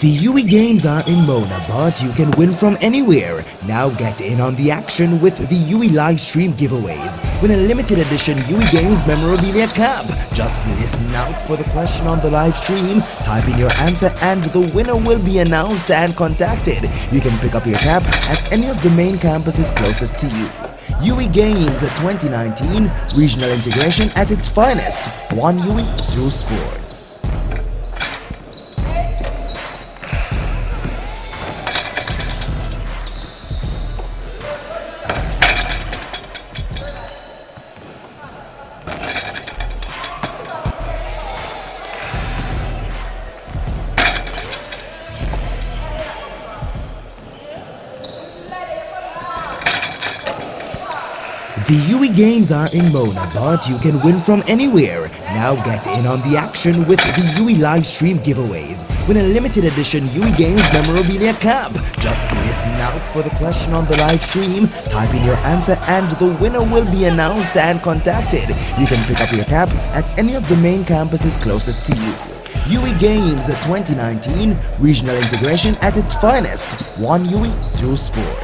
The UWI Games are in Mona, but you can win from anywhere. Now get in on the action with the UWI live stream giveaways. Win a limited edition UWI Games memorabilia cup. Just listen out for the question on the live stream, type in your answer and the winner will be announced and contacted. You can pick up your cap at any of the main campuses closest to you. UWI Games 2019, regional integration at its finest. One UWI through sports. The UWI Games are in Mona, but you can win from anywhere. Now get in on the action with the UWI live stream giveaways. Win a limited edition UWI Games memorabilia cup. Just listen out for the question on the live stream, type in your answer and the winner will be announced and contacted. You can pick up your cap at any of the main campuses closest to you. UWI Games 2019, regional integration at its finest. One UWI through sport.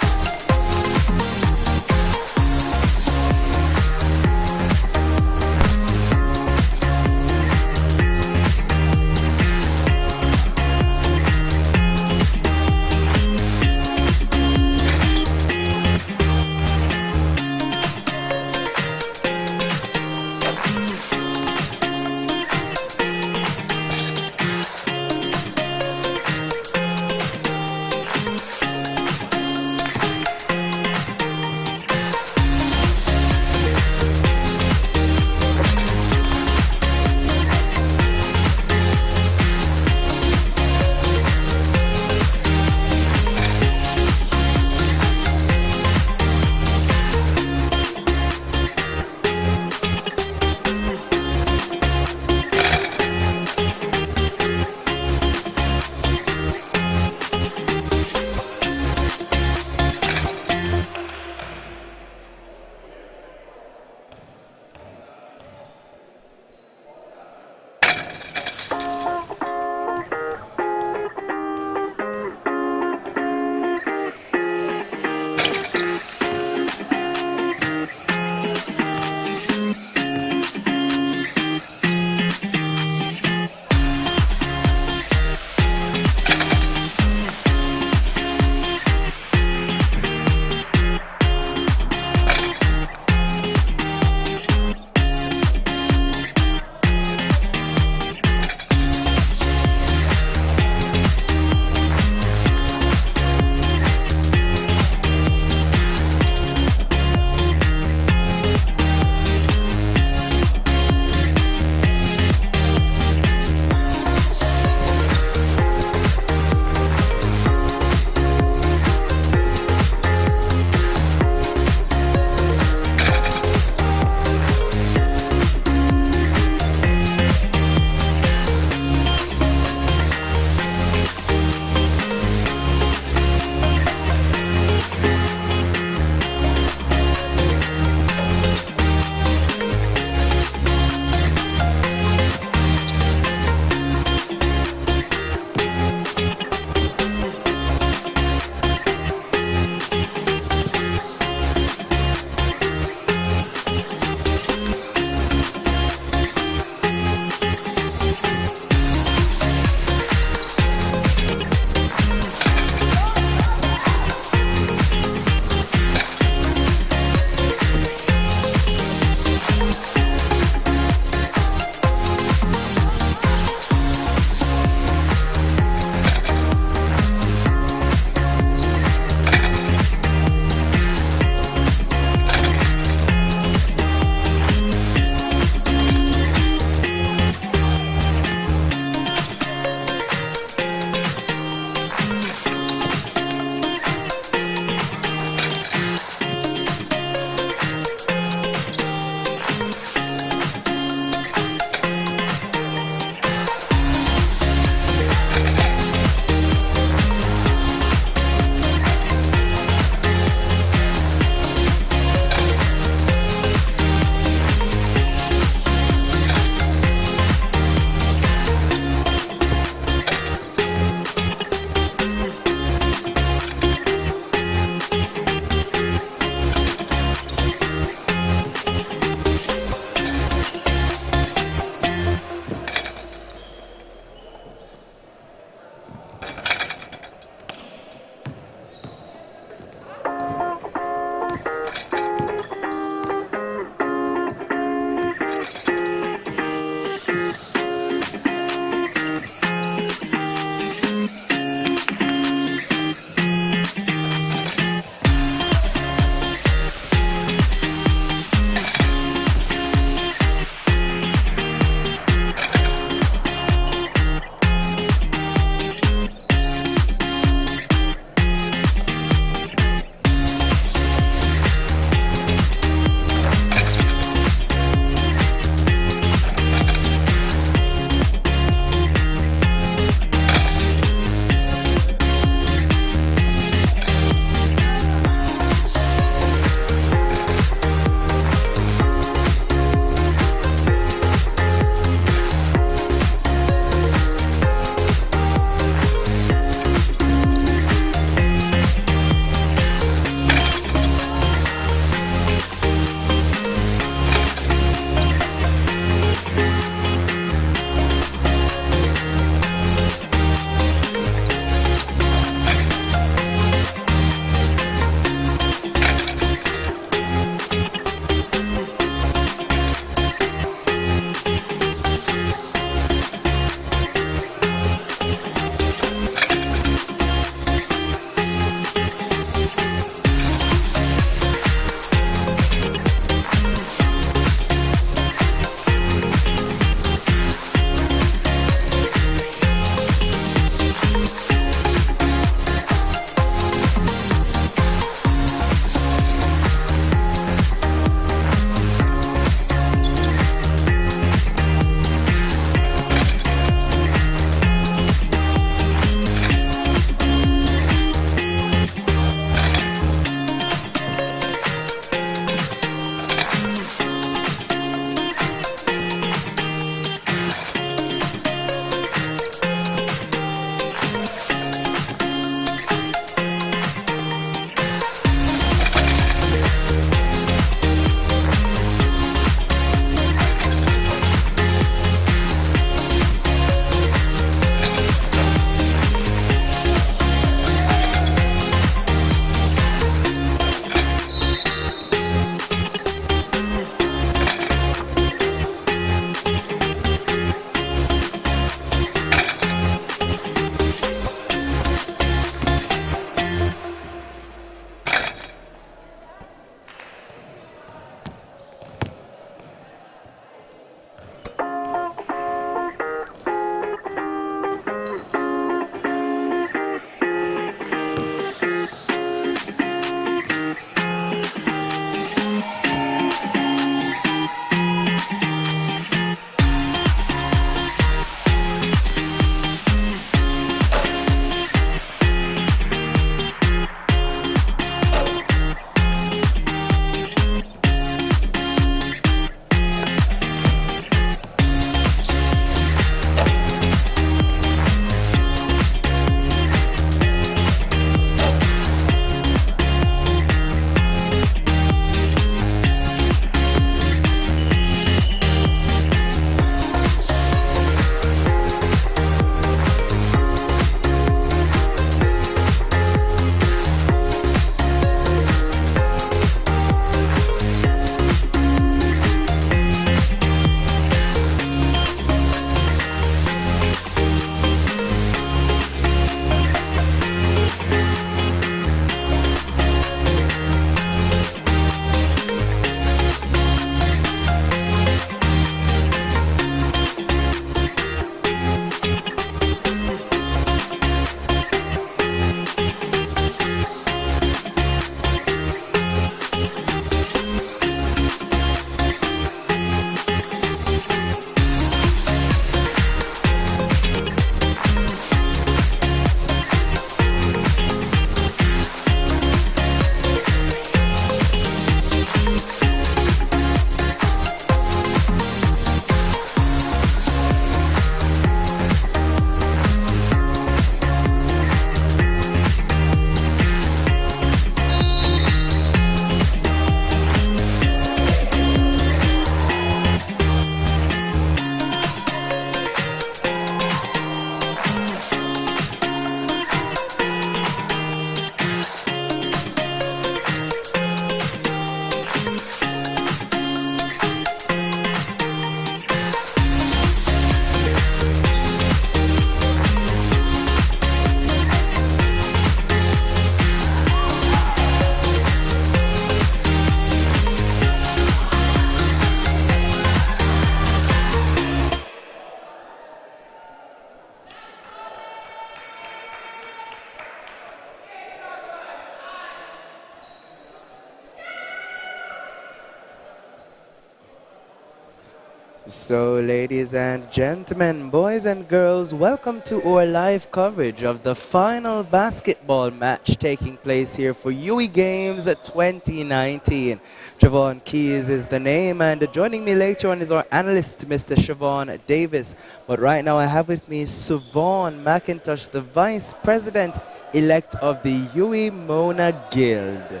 So, ladies and gentlemen, boys and girls, welcome to our live coverage of the final basketball match taking place here for UWI Games 2019. Javon Keys is the name, and joining me later on is our analyst, Mr. Siobhan Davis. But right now I have with me Siobhan McIntosh, the Vice President-elect of the UWI Mona Guild.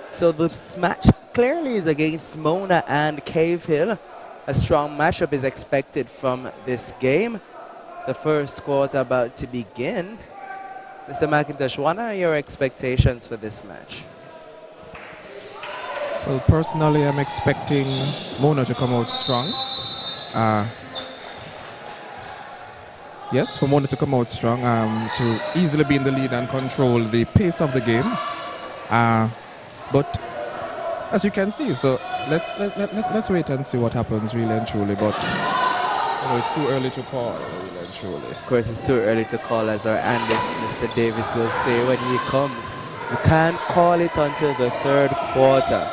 So this match clearly is against Mona and Cave Hill. A strong matchup is expected from this game. The first quarter about to begin. Mr. McIntosh, what are your expectations for this match? Well, personally, I'm expecting Mona to come out strong. Yes, for Mona to come out strong, to easily be in the lead and control the pace of the game. But as you can see, so let's wait and see what happens really and truly. But it's too early to call really and truly. Of course, it's too early to call, as our analyst, Mr. Davis, will say when he comes. You can't call it until the third quarter.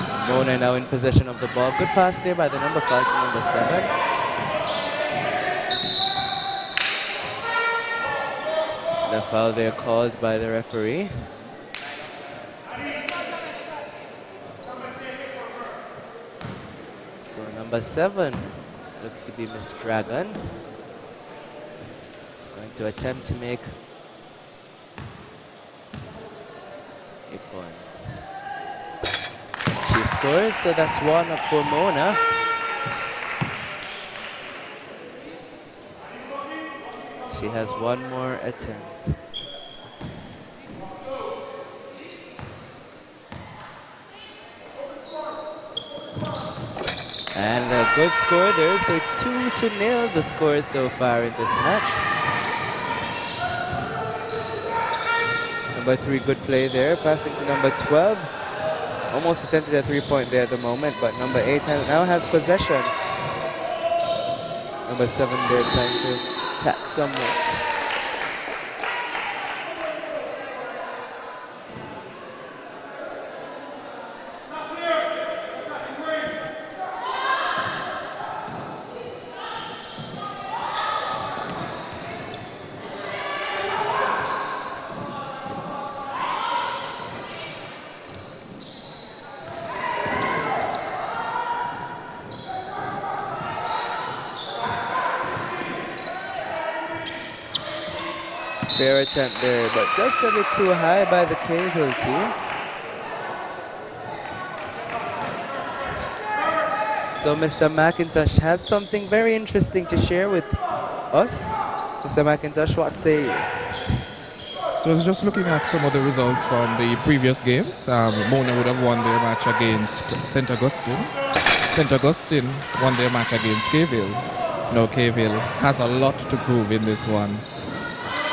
So Mona now in possession of the ball. Good pass there by the number 5 to number 7. The foul there called by the referee. So number 7 looks to be Miss Dragon. It's going to attempt to make a point. She scores, so that's 1 for Mona. She has 1 more attempt. And a good score there, so it's 2-0 the score so far in this match. Number 3, good play there, passing to number 12. Almost attempted a 3-point there at the moment, but number 8 now has possession. Number 7 there trying to attack somewhat. Fair attempt there, but just a bit too high by the Cave Hill team. So Mr. McIntosh has something very interesting to share with us. Mr. McIntosh, what say you? So I was just looking at some of the results from the previous games. Mona would have won their match against St. Augustine. St. Augustine won their match against Cave Hill. No, Cave Hill has a lot to prove in this one.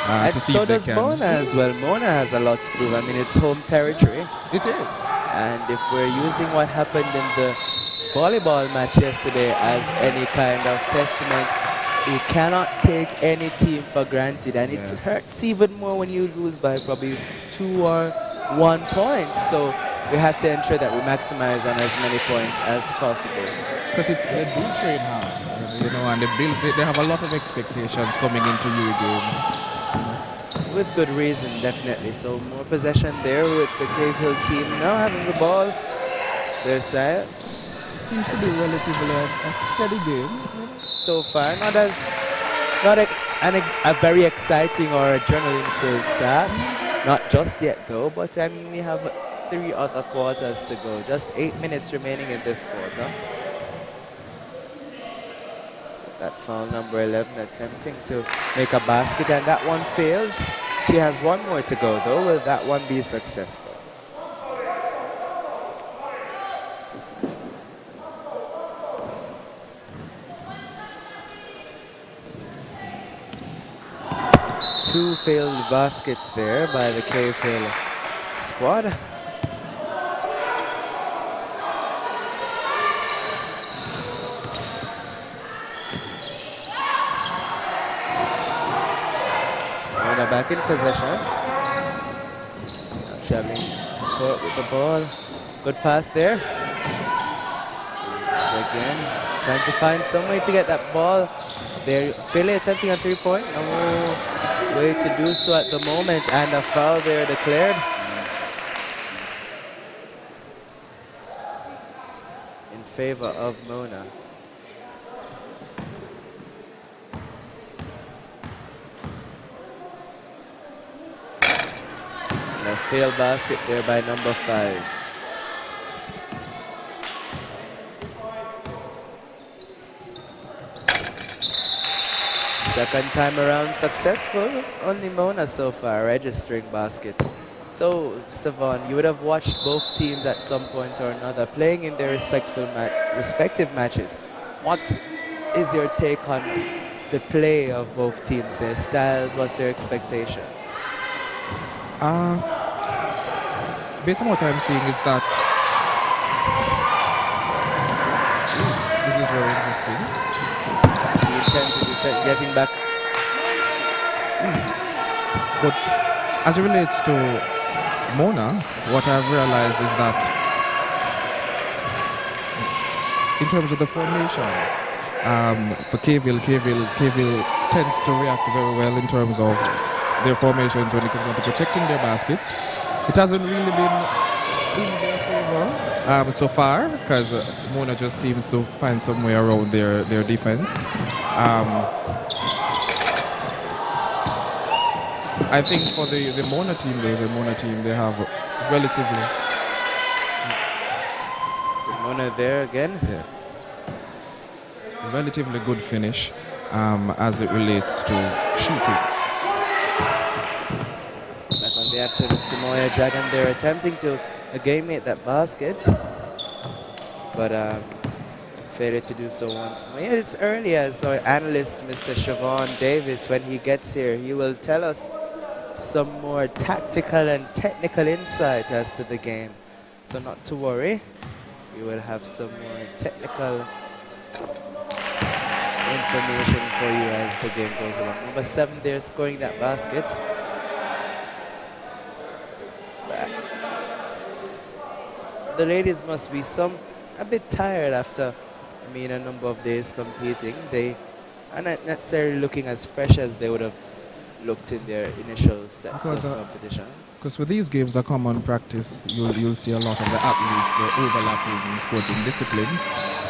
And so does Mona as well. Mona has a lot to prove. I mean, it's home territory. It is. And if we're using what happened in the volleyball match yesterday as any kind of testament, you cannot take any team for granted. And it hurts even more when you lose by probably 2 or 1 point. So we have to ensure that we maximize on as many points as possible. Because they do train hard, and they have a lot of expectations coming into UWI Games. With good reason, definitely. So more possession there with the Cave Hill team now having the ball. Their side. It seems to be relatively a steady game. So far, not a very exciting or adrenaline-filled start. Not just yet though, but I mean we have 3 other quarters to go. Just 8 minutes remaining in this quarter. That foul, number 11, attempting to make a basket, and that one fails. She has 1 more to go, though. Will that one be successful? Two failed baskets there by the Cave Hill squad. Back in possession. Traveling court with the ball. Good pass there. So again, trying to find some way to get that ball. They're clearly attempting a three-point. No way to do so at the moment, and a foul there declared. In favor of Mona. And a failed basket there by number 5. Second time around successful, only Mona so far registering baskets. So, Savon, you would have watched both teams at some point or another playing in their respective matches. What is your take on the play of both teams, their styles, what's your expectation? Based on what I'm seeing is that this is very interesting. The intensity getting back. But as it relates to Mona, what I've realized is that in terms of the formations, for Cavill tends to react very well in terms of their formations when it comes down to protecting their basket. It hasn't really been in their favor so far, because Mona just seems to find some way around their defense. I think for the Mona team, they have relatively... So Mona there again. Yeah. Relatively good finish as it relates to shooting. Back on the action is Kamoya Dragon. They're attempting to game-mate that basket, but failure to do so once more. Yeah, it's early, as our analyst, Mr. Siobhan Davis, when he gets here, he will tell us some more tactical and technical insight as to the game. So not to worry, we will have some more technical information for you as the game goes along. Number 7 there scoring that basket. The ladies must be a bit tired after, a number of days competing. They are not necessarily looking as fresh as they would have looked in their initial sets of competitions. Because with these games, a common practice, you'll see a lot of the athletes, they're overlapping in sporting disciplines.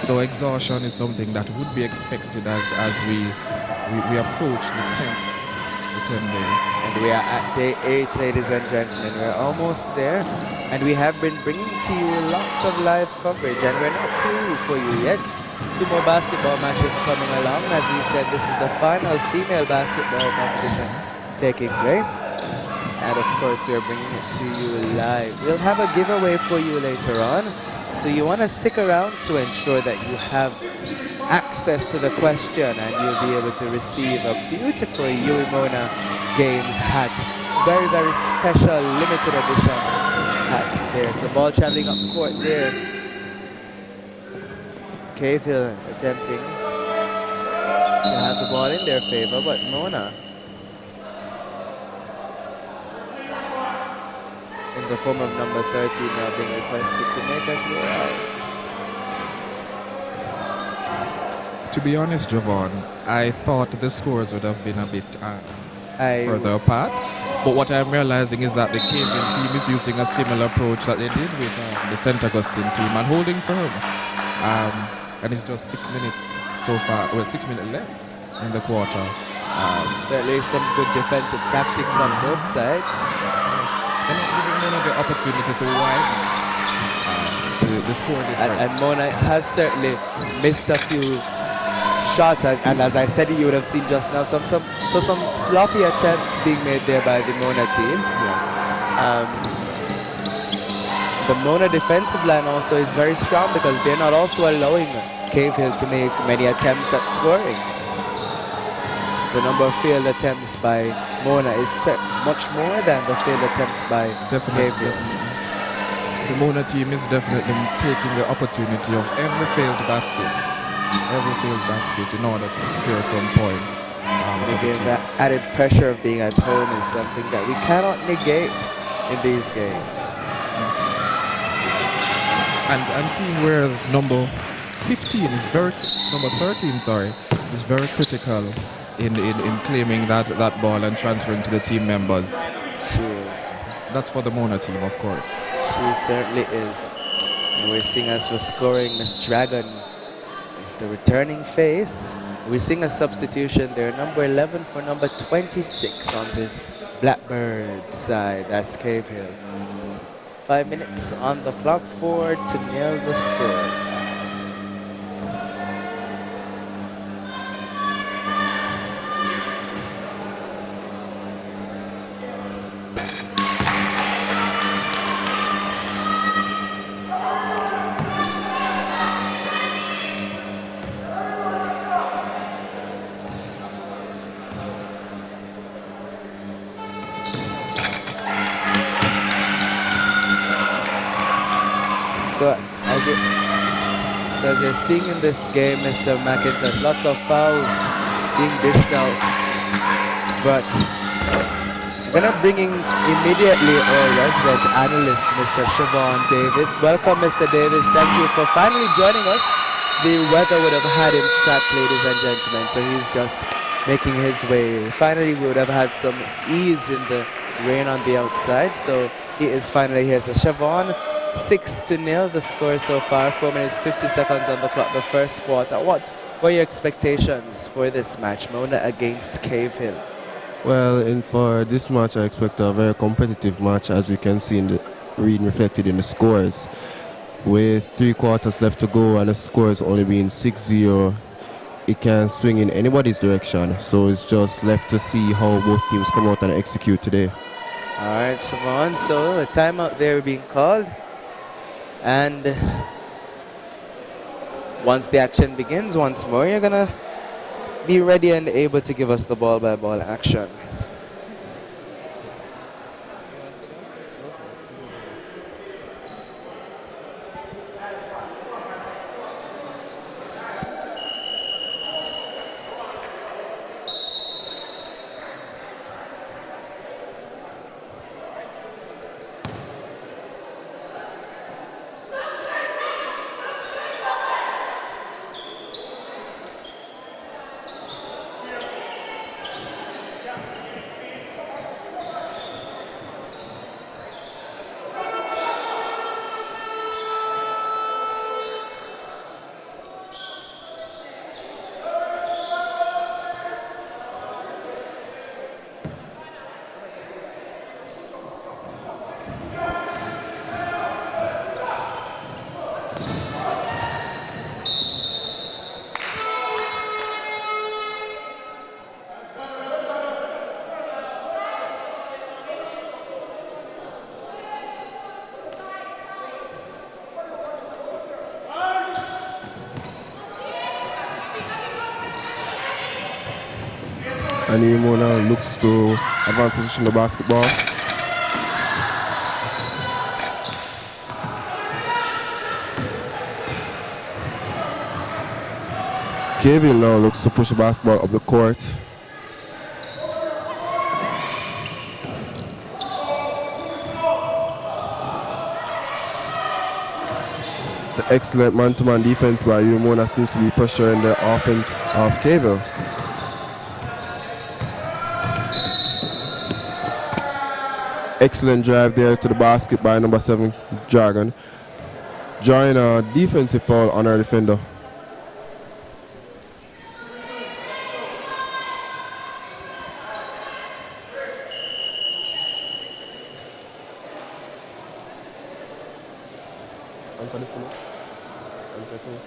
So exhaustion is something that would be expected as we approach the 10 day. And we are at day 8, ladies and gentlemen. We're almost there. And we have been bringing to you lots of live coverage. And we're not through for you yet. 2 more basketball matches coming along. As we said, this is the final female basketball competition taking place. And of course, we are bringing it to you live. We'll have a giveaway for you later on. So you want to stick around to ensure that you have access to the question, and you'll be able to receive a beautiful UWI Games hat. Very, very special, limited edition hat there. So ball traveling up court there. Cavill attempting to have the ball in their favor, but Mona in the form of number 13 now being requested to make a clear out. To be honest, Javon, I thought the scores would have been a bit further apart. But what I'm realizing is that the Cavill team is using a similar approach that they did with the St. Augustine team and holding firm. And it's just 6 minutes so far, 6 minutes left in the quarter. Certainly some good defensive tactics on both sides. They're not giving Mona the opportunity to widen the score difference. And Mona has certainly missed a few shots, and as I said, you would have seen just now some sloppy attempts being made there by the Mona team. Yes. The Mona defensive line also is very strong because they're not also allowing Cavill to make many attempts at scoring. The number of failed attempts by Mona is much more than the failed attempts by Cavill. The Mona team is definitely taking the opportunity of every failed basket in order to secure some point. Again, that added pressure of being at home is something that we cannot negate in these games. And I'm seeing where number 15 is number 13, sorry, is very critical in claiming that ball and transferring to the team members. She is. That's for the Mona team, of course. She certainly is. And we're seeing as for scoring, Miss Dragon is the returning face. We're seeing a substitution there, number 11 for number 26 on the Blackbird side. That's Cave Hill. 5 minutes on the clock for to nail the scores. So as you're seeing in this game, Mr. McIntosh, lots of fouls being dished out. But I'm going to bring in immediately our resident analyst, Mr. Siobhan Davis. Welcome, Mr. Davis. Thank you for finally joining us. The weather would have had him trapped, ladies and gentlemen, so he's just making his way. Finally, we would have had some ease in the rain on the outside, so he is finally here. So Siobhan, 6-0 the score so far, 4 minutes 50 seconds on the clock, the first quarter. What were your expectations for this match, Mona against Cave Hill? Well, for this match, I expect a very competitive match, as you can see in the reading reflected in the scores. With 3 quarters left to go and the score is only being 6-0, it can swing in anybody's direction. So it's just left to see how both teams come out and execute today. All right, Siobhan, so a timeout there being called. And once the action begins once more, you're going to be ready and able to give us the ball-by-ball action. And Mona looks to advance position the basketball. Kevin now looks to push the basketball up the court. The excellent man-to-man defense by Mona seems to be pressuring the offense of Cavill. Excellent drive there to the basket by number 7, Dragon. Drawing a defensive foul on our defender. Answer this to me. Answer to me.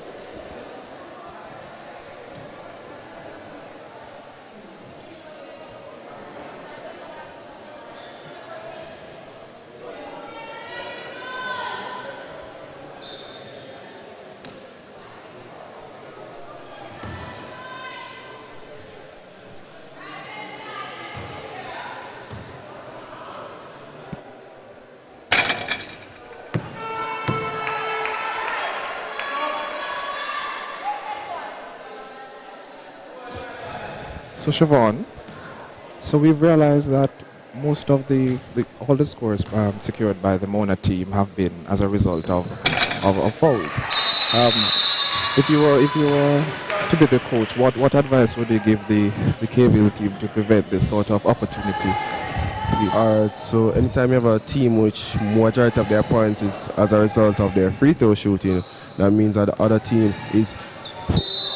So Siobhan, so we've realized that most of all the scores secured by the Mona team have been as a result of of fouls. If you were to be the coach, what advice would you give the KVL team to prevent this sort of opportunity? Alright, so anytime you have a team which majority of their points is as a result of their free throw shooting, that means that the other team is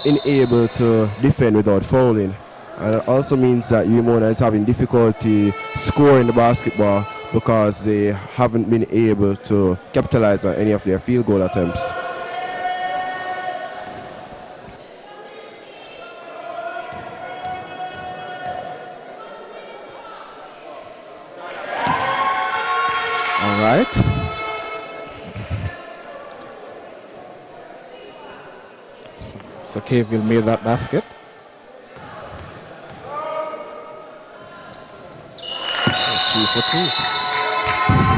unable to defend without fouling. And it also means that UMona is having difficulty scoring the basketball because they haven't been able to capitalize on any of their field goal attempts. All right. So Caveville made that basket. 2 for 2.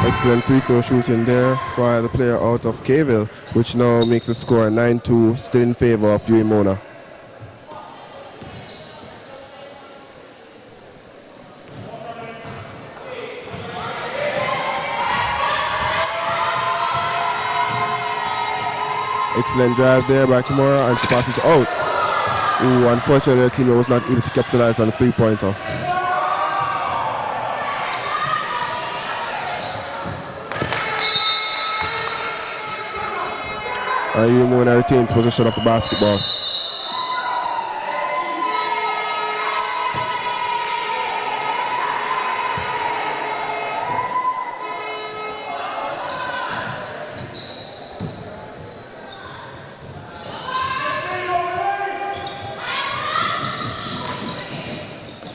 Excellent free throw shooting there by the player out of Caveville, which now makes the score 9-2, still in favor of UMona. Excellent drive there by Kimura, and she passes out. Ooh, unfortunately, the team was not able to capitalize on the three-pointer. And UMona retains possession of the basketball.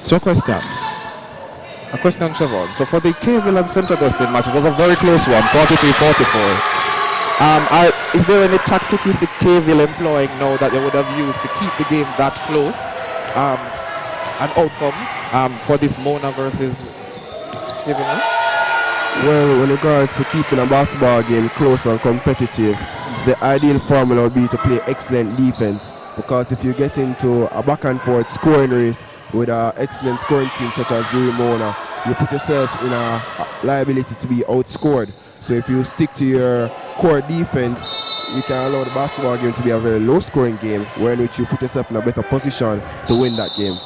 So a question, Siobhan. So for the Caveville and St. Augustine match, it was a very close one, 43-44. Is there any tactic you see Caveville employing now that they would have used to keep the game that close? An outcome for this Mona versus Caveville? Well, in regards to keeping a basketball game close and competitive, the ideal formula would be to play excellent defense. Because if you get into a back and forth scoring race with an excellent scoring team such as Mona, you put yourself in a liability to be outscored. So if you stick to your core defense, you can allow the basketball game to be a very low scoring game, where in which you put yourself in a better position to win that game.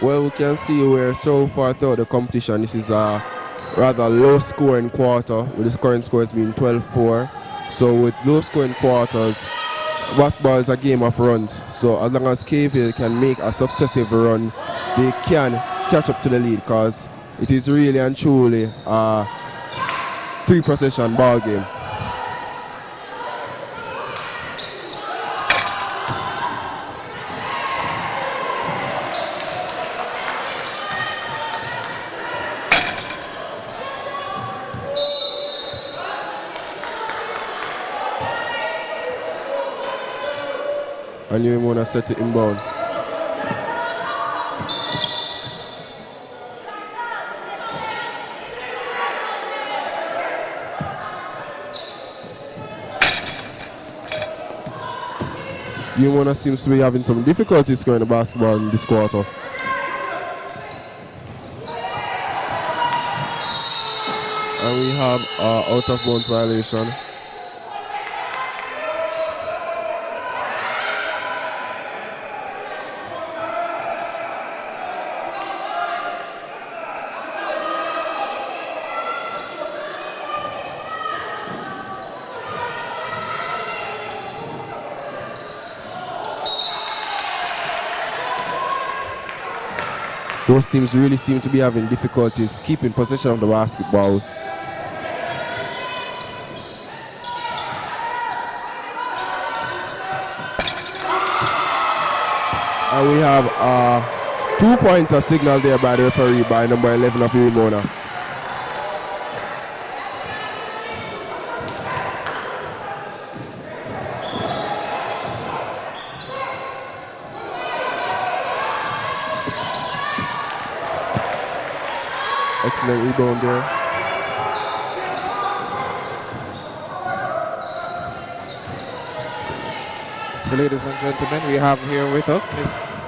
Well, we can see where so far throughout the competition, this is a rather low scoring quarter, with the current scores being 12-4. So with low scoring quarters, basketball is a game of runs. So as long as Caveville can make a successive run, they can catch up to the lead, because it is really and truly a 3-possession ball game. And UMona set it inbound. UMona seems to be having some difficulty scoring the basketball in this quarter. And we have an out of bounds violation. Both teams really seem to be having difficulties keeping possession of the basketball. And we have a 2-pointer signal there by the referee by number 11 of UMona. Excellent rebound there. So ladies and gentlemen, we have here with us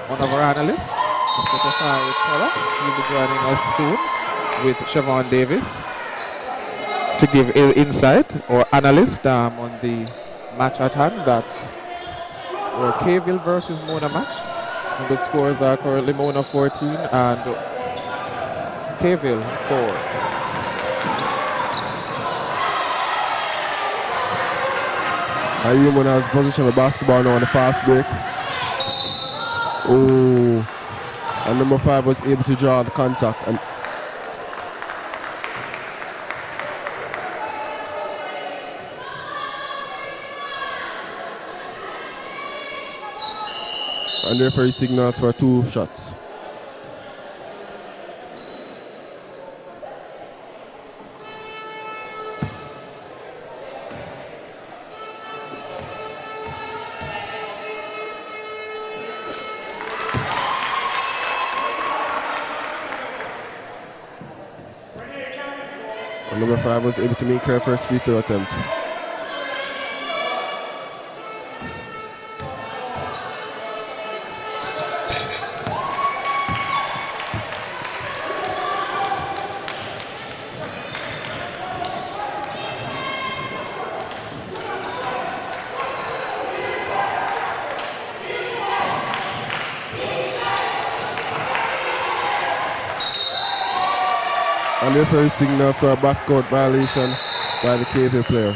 one of our analysts, Mr. Tafari Tola will be joining us soon with Siobhan Davis to give insight or analyst on the match at hand. That's our Kville versus Mona match. And the scores are currently Mona 14 and Kville 4. Mona has position of basketball now on the fast break. Oh, and number 5 was able to draw the contact. And referee signals for 2 shots. And number 5 was able to make her first free throw attempt. And the referee signals for a backcourt violation by the Kville player.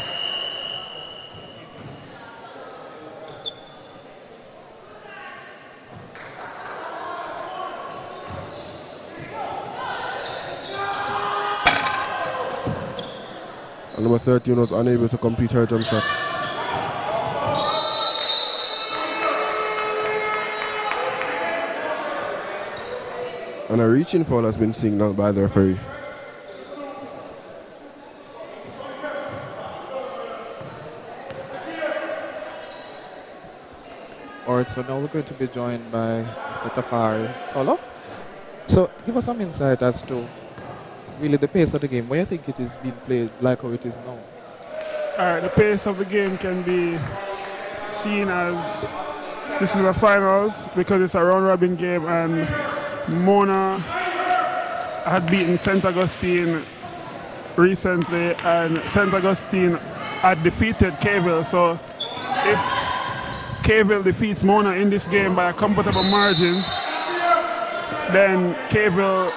And number 13 was unable to complete her jump shot. And a reaching foul has been signaled by the referee. Alright, so now we're going to be joined by Mr. Tafari Tola. So give us some insight as to really the pace of the game. Where you think it is being played like how it is now? Alright, the pace of the game can be seen as this is the finals because it's a round robin game and Mona had beaten St. Augustine recently and St. Augustine had defeated Kville. So if Kville defeats Mona in this game by a comfortable margin, then Kville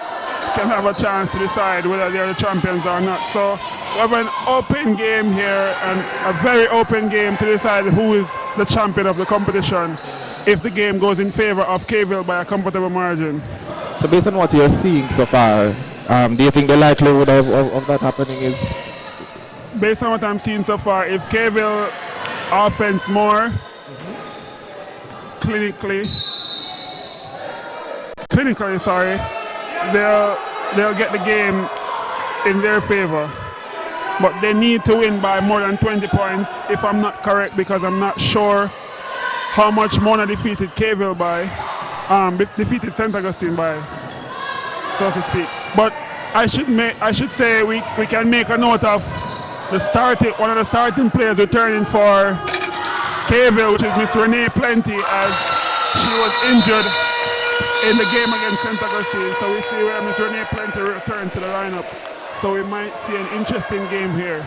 can have a chance to decide whether they are the champions or not. So we have an open game here and a very open game to decide who is the champion of the competition if the game goes in favor of Kville by a comfortable margin. So based on what you're seeing so far, do you think the likelihood of that happening is? Based on what I'm seeing so far, if Kville offense more, clinically, sorry, they'll get the game in their favor. But they need to win by more than 20 points, if I'm not correct, because I'm not sure how much Mona defeated Kville by, defeated St. Augustine by, so to speak. But I should say we can make a note of one of the starting players returning for Kville, which is Miss Renee Plenty, as she was injured in the game against St. Augustine. So we see where Miss Renee Plenty returned to the lineup. So we might see an interesting game here.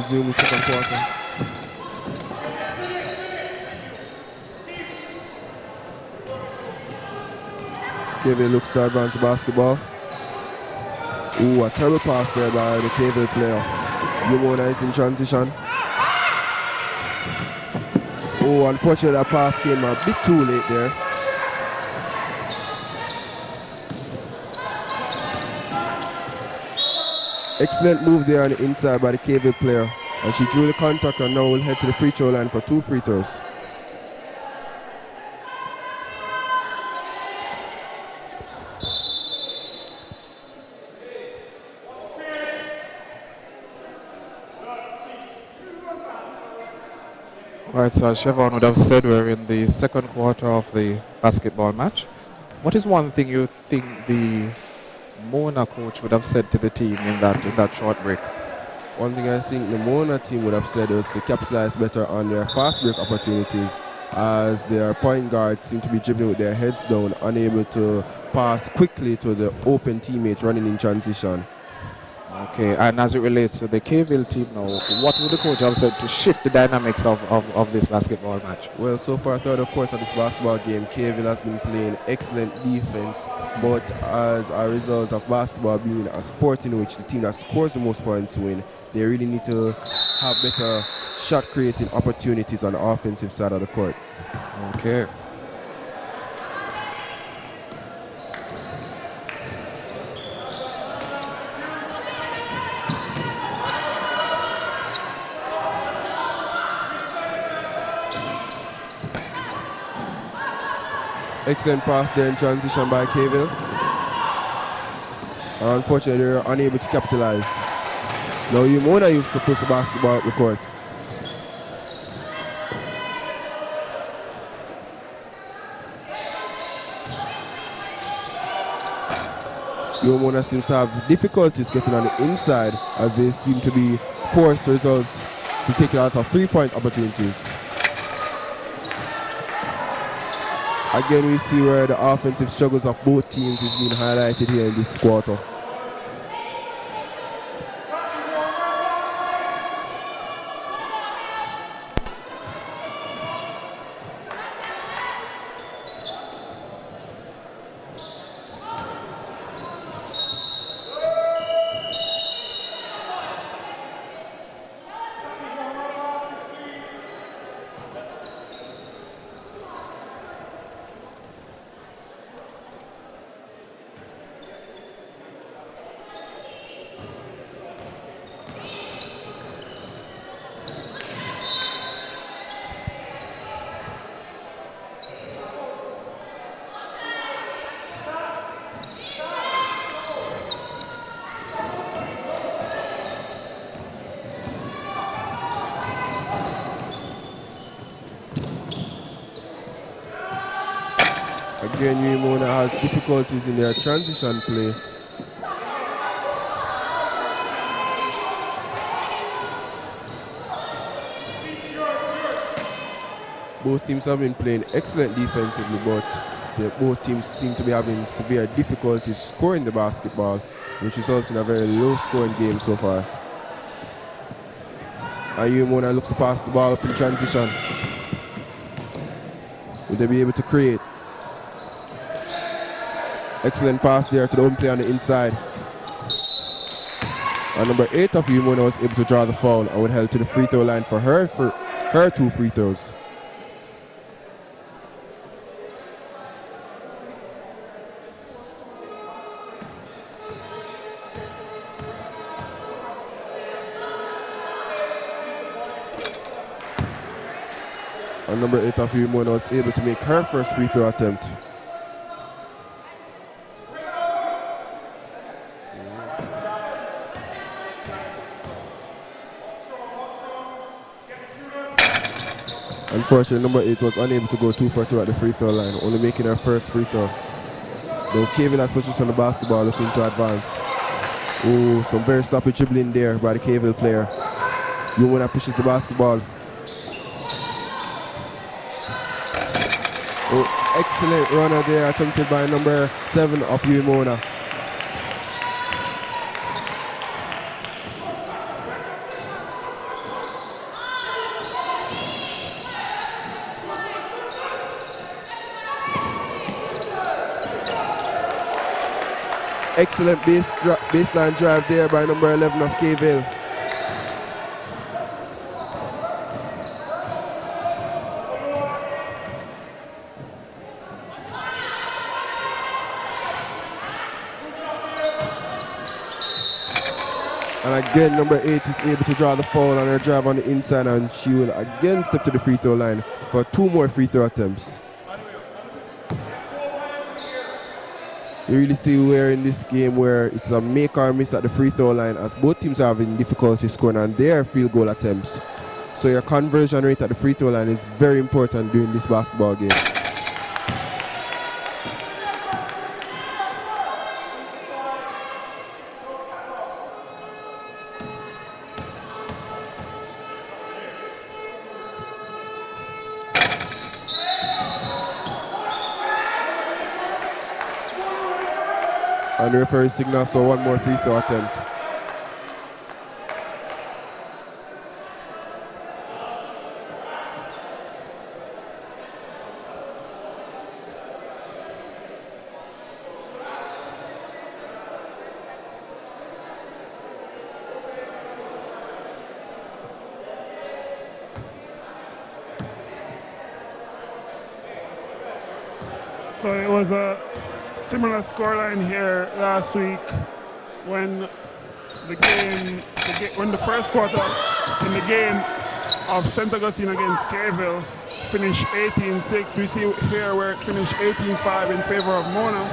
resume the second quarter. KV looks to advance the basketball. Ooh, a terrible pass there by the KV player. Umona is in transition. Oh, unfortunately that pass came a bit too late there. Excellent move there on the inside by the KV player. And she drew the contact and now will head to the free throw line for 2 free throws. Right, so as Siobhan would have said, we're in the second quarter of the basketball match. What is one thing you think the Mona coach would have said to the team in that short break? One thing I think the Mona team would have said was to capitalize better on their fast break opportunities, as their point guards seem to be dribbling with their heads down, unable to pass quickly to the open teammate running in transition. Okay, and as it relates to the Kville team now, what would the coach have said to shift the dynamics of this basketball match? Well, so far throughout the course of this basketball game, Kville has been playing excellent defense, but as a result of basketball being a sport in which the team that scores the most points win, they really need to have better shot creating opportunities on the offensive side of the court. Okay. Excellent pass there in transition by Kville. Unfortunately, they were unable to capitalize. Now Umona used to push the basketball up the court. Umona seems to have difficulties getting on the inside, as they seem to be forced to result to take it out of 3-point opportunities. Again, we see where the offensive struggles of both teams is being highlighted here in this quarter. Again, Umona has difficulties in their transition play. Both teams have been playing excellent defensively, but both teams seem to be having severe difficulties scoring the basketball, which results in a very low scoring game so far. And Umona looks to pass the ball up in transition. Will they be able to create? Excellent pass there to the home player on the inside. And number 8 of Umona was able to draw the foul and would head to the free throw line for her 2 free throws. And number 8 of Umona was able to make her first free throw attempt. Unfortunately, number 8 was unable to go 2 for 2 at the free throw line, only making her first free throw. Now Kville has position on the basketball, looking to advance. Oh, some very sloppy dribbling there by the Kville player. Umona pushes the basketball. Oh, excellent runner there, attempted by number 7 of Umona. Excellent baseline drive there by number 11 of Kville. And again, number 8 is able to draw the foul on her drive on the inside, and she will again step to the free throw line for 2 more free throw attempts. You really see where in this game where it's a make or miss at the free throw line, as both teams are having difficulty scoring on their field goal attempts. So your conversion rate at the free throw line is very important during this basketball game. And the referee signals for 1 more free throw attempt. So it was a similar scoreline here last week when when the first quarter in the game of St. Augustine against Kville finished 18-6. We see here where it finished 18-5 in favor of Mona,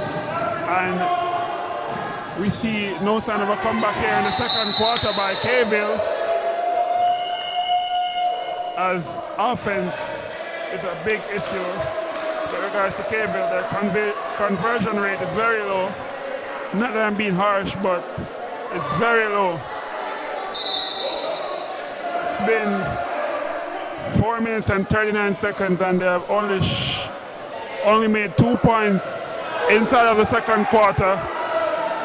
and we see no sign of a comeback here in the second quarter by Kville, as offense is a big issue with regards to Kville. Their conversion rate is very low. Not that I'm being harsh, but it's very low. It's been 4 minutes and 39 seconds, and they have only made 2 points inside of the second quarter,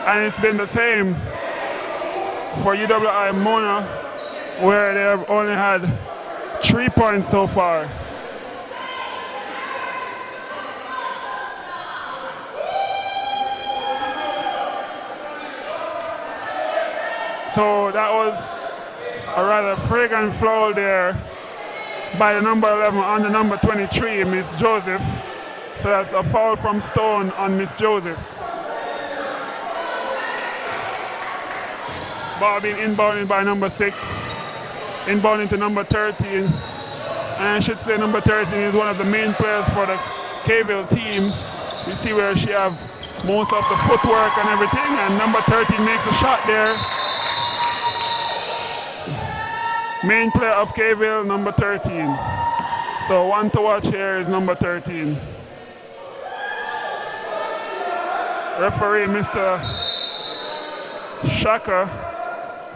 and it's been the same for UWI Mona, where they have only had 3 points so far. So that was a rather fragrant foul there by the number 11 on the number 23, Miss Joseph. So that's a foul from Stone on Miss Joseph. Ball being inbounded by number 6, inbounding to number 13. And I should say number 13 is one of the main players for the Kville team. You see where she have most of the footwork and everything, and number 13 makes a shot there. Main player of Kville, number 13. So one to watch here is number 13. Referee Mr. Shaka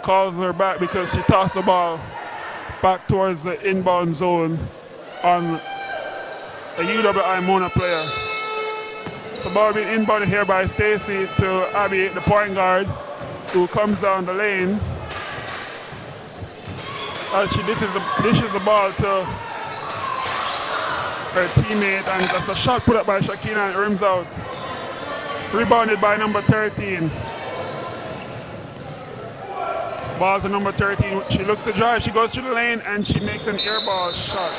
calls her back because she tossed the ball back towards the inbound zone on a UWI Mona player. So ball being inbounded here by Stacy to Abby, the point guard, who comes down the lane. She dishes the ball to her teammate, and that's a shot put up by Shakina and it rims out. Rebounded by number 13. Ball to number 13. She looks to drive, she goes to the lane, and she makes an air ball shot.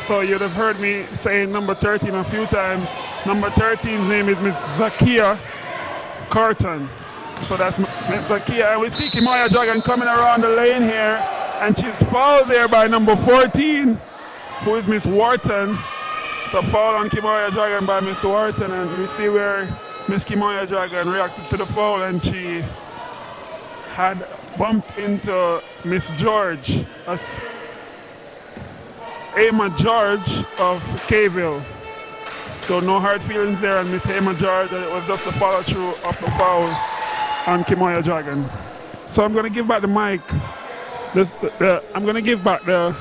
So you'd have heard me saying number 13 a few times. Number 13's name is Miss Zakia Carton. So that's Miss Zakia. And we see Kimoya Dragon coming around the lane here, and she's fouled there by number 14, who is Miss Wharton. So foul on Kimoya Dragon by Miss Wharton, and we see where Miss Kimoya Dragon reacted to the foul, and she had bumped into Miss George, Emma George of Kville. So no hard feelings there on Miss Emma George. It was just the follow through of the foul on Kimoya Dragon. So I'm going to give back the mic. I'm going to give back the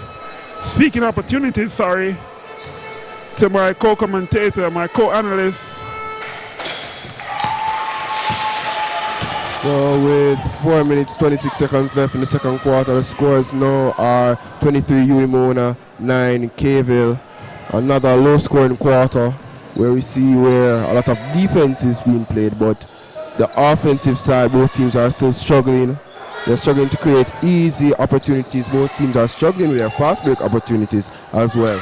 speaking opportunity, to my co-commentator, my co-analyst. So with 4 minutes 26 seconds left in the second quarter, the scores now are 23 UWI Mona, 9 Kville. Another low scoring quarter where we see where a lot of defense is being played, but the offensive side, both teams are still struggling. They're struggling to create easy opportunities. Both teams are struggling with their fast break opportunities as well.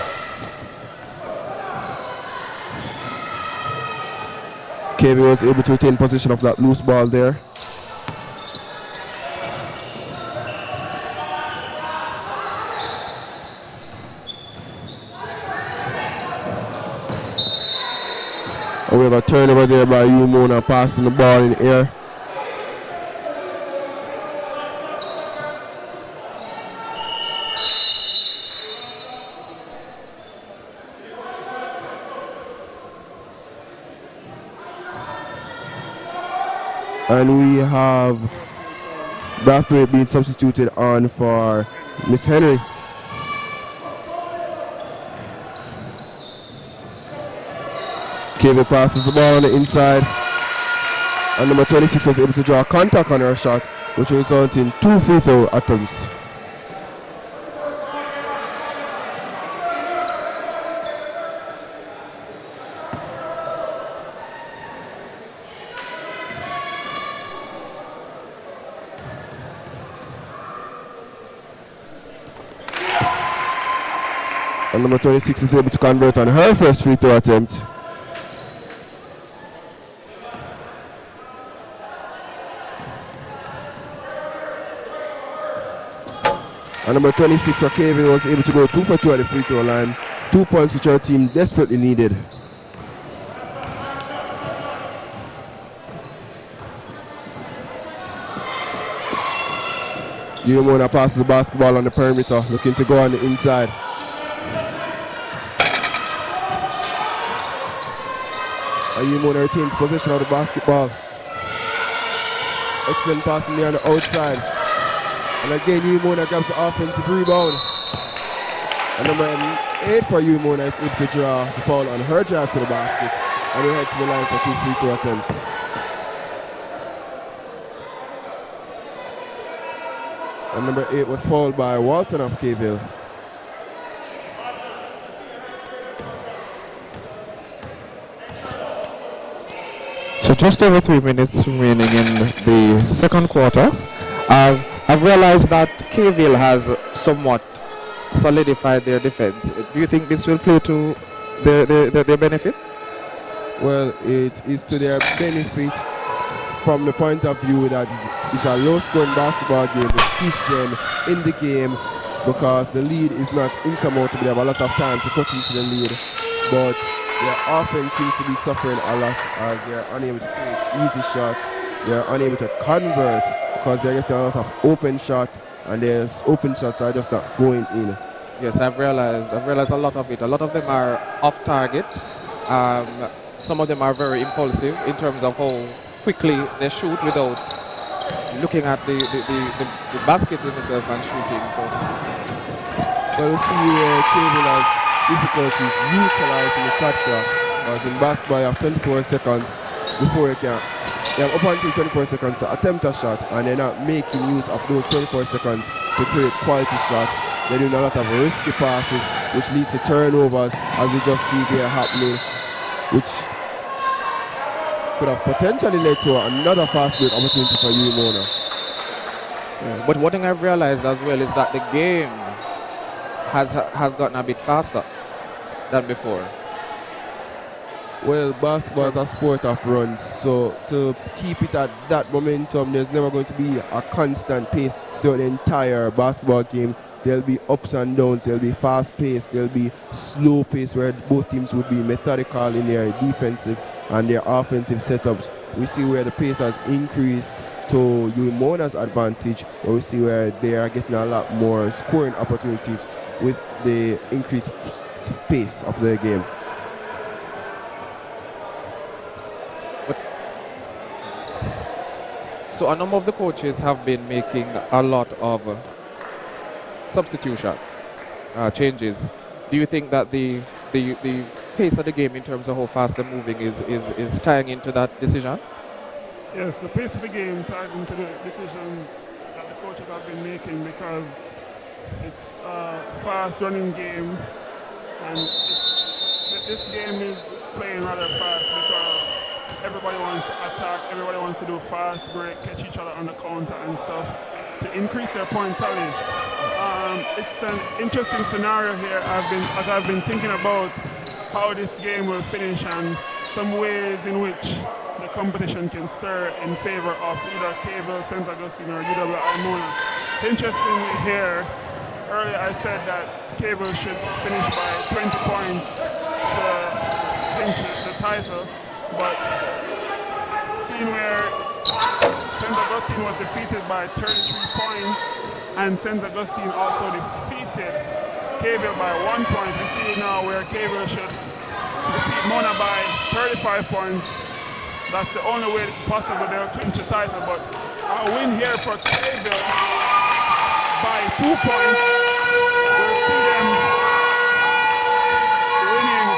Kville was able to retain possession of that loose ball there. We have a turnover there by UWI Mona, passing the ball in the air. And we have Brathwaite being substituted on for Miss Henry. Kville passes the ball on the inside, and number 26 was able to draw contact on her shot, which will result in 2 free throw attempts. And number 26 is able to convert on her first free throw attempt. And number 26 for Kville was able to go 2 for 2 at the free throw line. 2 points which our team desperately needed. UWI Mona passes the basketball on the perimeter, looking to go on the inside. And UWI Mona retains possession of the basketball. Excellent passing there on the outside. And again, UWI Mona grabs the offensive rebound. And number 8 for UWI Mona is able to draw the foul on her drive to the basket. And we'll head to the line for 2 free throw attempts. And number 8 was fouled by Walton of Kville. So just over 3 minutes remaining in the second quarter. I've realized that Kville has somewhat solidified their defense. Do you think this will play to their benefit? Well, it is to their benefit from the point of view that it's a low-scoring basketball game which keeps them in the game because the lead is not insurmountable. They have a lot of time to cut into the lead, but their offense seems to be suffering a lot as they are unable to create easy shots. They are unable to convert because they're getting a lot of open shots, and their open shots are just not going in. Yes, I've realized a lot of it. A lot of them are off target. Some of them are very impulsive in terms of how quickly they shoot without looking at the basket in itself and shooting. So, well, we see Kville has difficulties utilizing the shot clock, because in basketball you have 24 seconds before you can. They have up until 24 seconds to attempt a shot, and they're not making use of those 24 seconds to create quality shots. They're doing a lot of risky passes, which leads to turnovers, as we just see there happening, which could have potentially led to another fast break opportunity for UWI Mona. yeah. But one thing I've realized as well is that the game has gotten a bit faster than before. Well, basketball is a sport of runs, so to keep it at that momentum, there's never going to be a constant pace throughout the entire basketball game. There'll be ups and downs, there'll be fast pace, there'll be slow pace where both teams would be methodical in their defensive and their offensive setups. We see where the pace has increased to UWI Mona's advantage, but we see where they are getting a lot more scoring opportunities with the increased pace of the game. So a number of the coaches have been making a lot of substitutions, changes. Do you think that the pace of the game in terms of how fast they're moving is tying into that decision? Yes, the pace of the game ties into the decisions that the coaches have been making because it's a fast running game and this game is playing rather fast because everybody wants to attack, everybody wants to do fast break, catch each other on the counter and stuff to increase their point tallies. It's an interesting scenario here. As I've been thinking about how this game will finish and some ways in which the competition can stir in favor of either Cable, St. Augustine or UWI Mona. Interestingly here, earlier I said that Cable should finish by 20 points to clinch the title, but seeing where St. Augustine was defeated by 33 points and St. Augustine also defeated Cable by 1 point, you see now where Cable should defeat Mona by 35 points. That's the only way possible they'll clinch the title, but a win here for Cable by 2 points. We'll see them winning.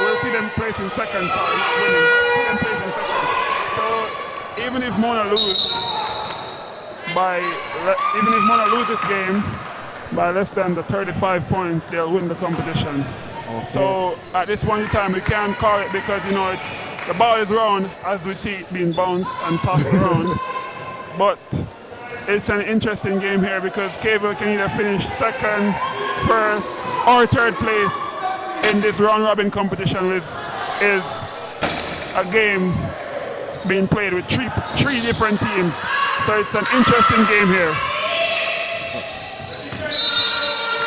We'll see them placing second, sorry, not winning. See them placing second. So even if Mona loses this game by less than the 35 points, they'll win the competition. Okay. So at this point in time, we can't call it because it's the ball is round as we see it being bounced and passed around. But it's an interesting game here because Cable can either finish second, first, or third place in this round robin competition, which is a game being played with three different teams. So it's an interesting game here.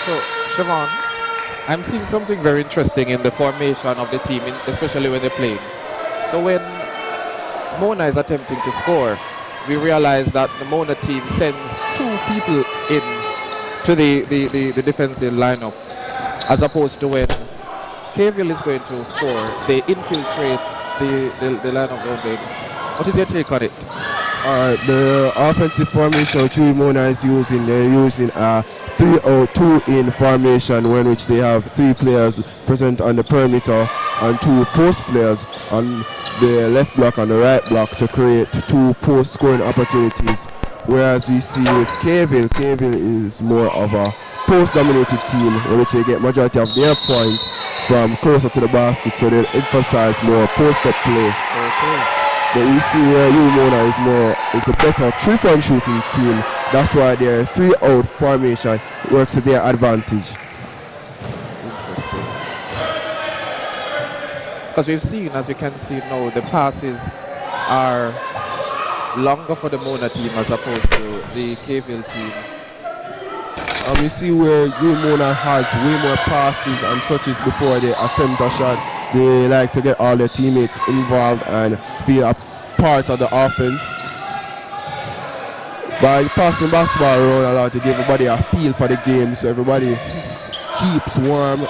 So, Siobhan, I'm seeing something very interesting in the formation of the team, especially when they're playing. So when Mona is attempting to score, we realize that the Mona team sends 2 people in to the defensive lineup, as opposed to when Cavill is going to score, they infiltrate the lineup down there. What is your take on it? The offensive formation which Mona is using, they're using a 3-0-2-in formation, in which they have 3 players present on the perimeter and 2 post players on the left block and the right block to create 2 post scoring opportunities. Whereas we see with Cavill is more of a post dominated team, in which they get majority of their points from closer to the basket, so they emphasize more post up play. Okay. But we see where Mona is a better 3-point shooting team. That's why their 3-out formation works to their advantage. Interesting. Because we've seen, as you can see now, the passes are longer for the Mona team as opposed to the Cavill team. We see where Mona has way more passes and touches before they attempt a shot. They like to get all their teammates involved and feel a part of the offense. By passing basketball around a lot to give everybody a feel for the game, so everybody keeps warm.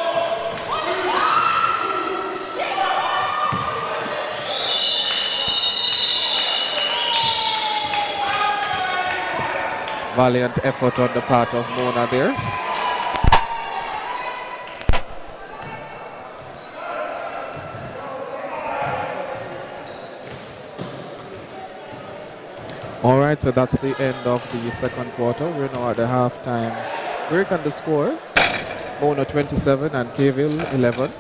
Valiant effort on the part of Mona there. Alright, so that's the end of the second quarter. We're now at the halftime break, and the score, Mona 27 and Cavill 11.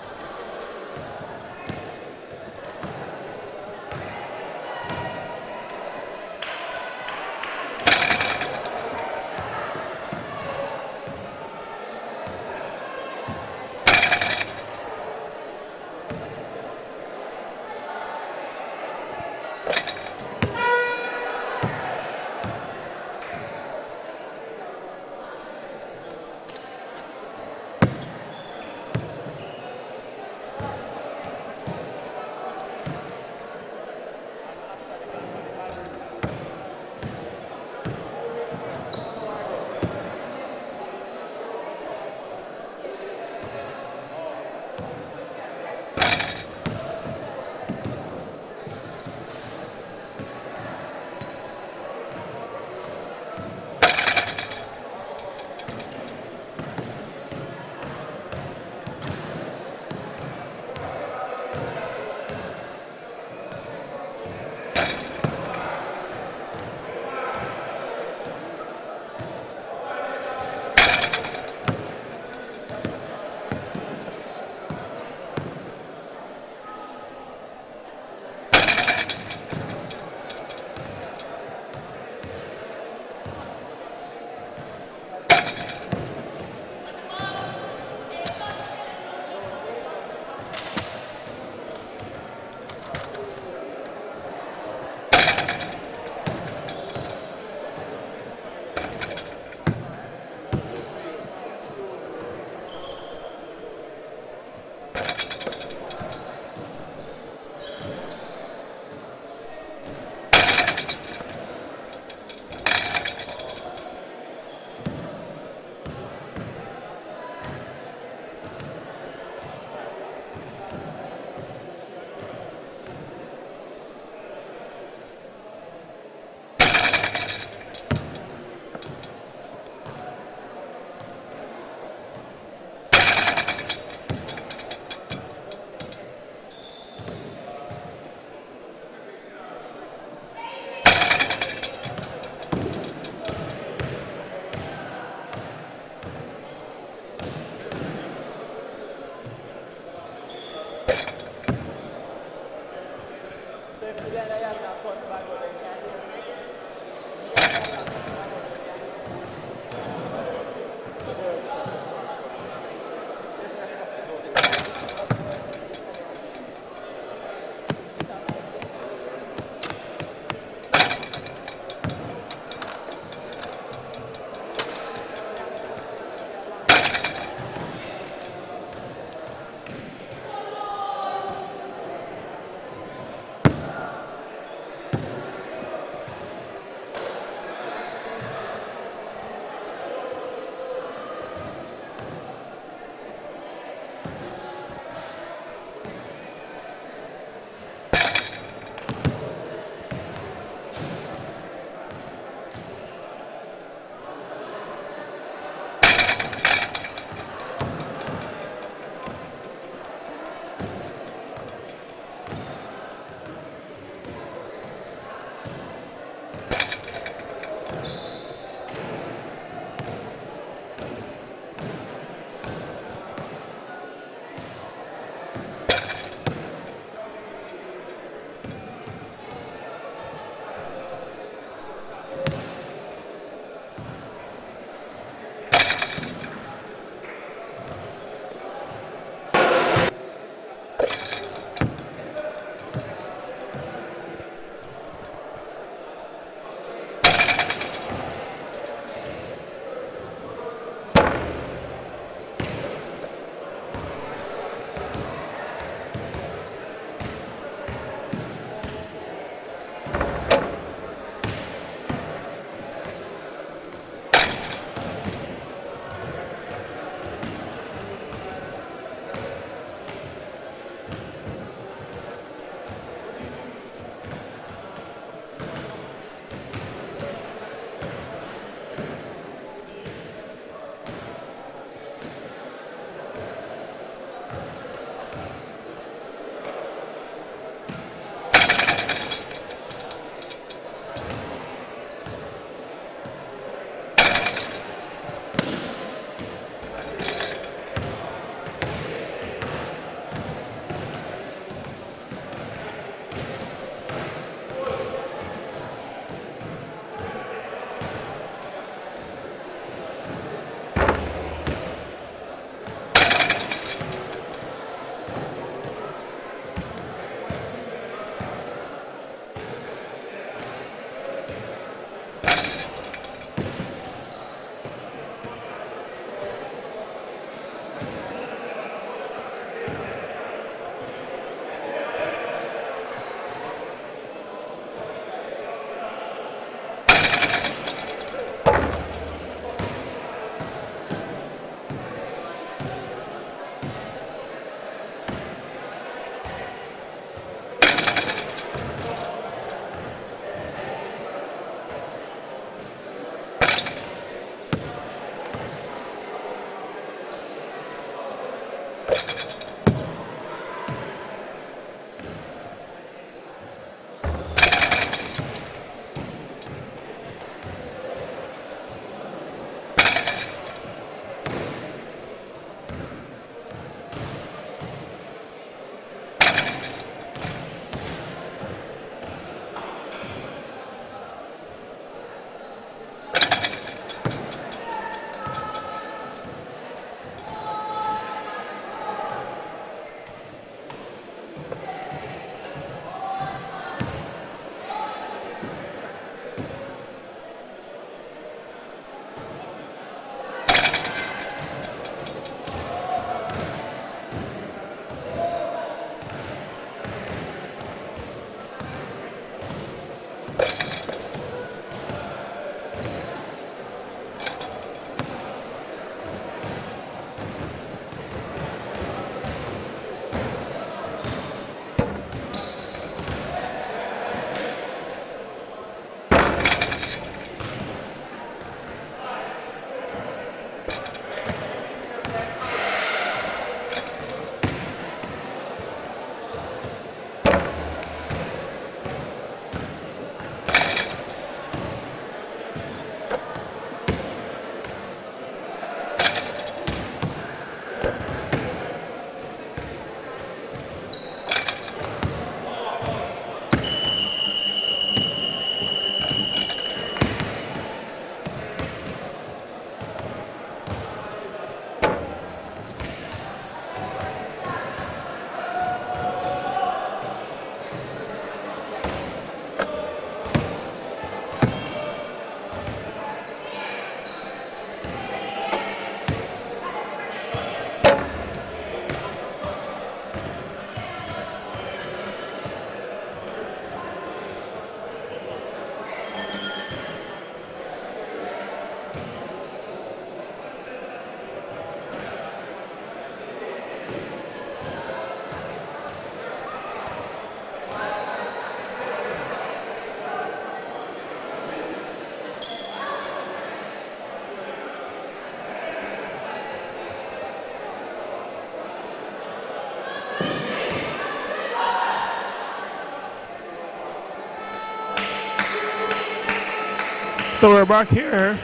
So we're back here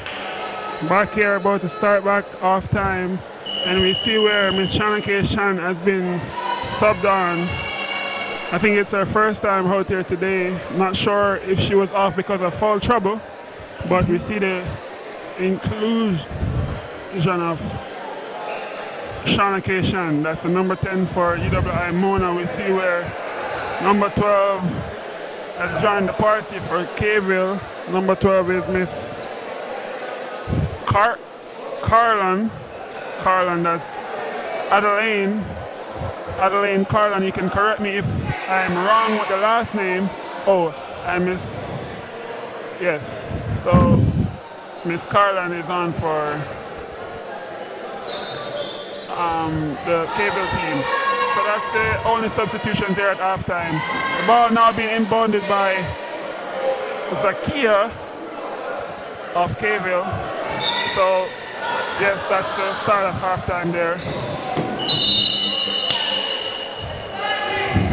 about to start back off time, and we see where Miss Shanake Shan has been subbed on. I think it's her first time out here today. Not sure if she was off because of foul trouble, but we see the inclusion of Shanake Shan. That's the number 10 for UWI Mona. We see where number 12 has joined the party for Kville. Number 12 is Miss Carlin. That's Adeline Carlin. You can correct me if I'm wrong with the last name. Oh, I miss. Yes. So Miss Carlin is on for the Kville team. So that's the only substitutions here at halftime. The ball now being inbounded by Zakia of Kville. So yes, that's the start of halftime there.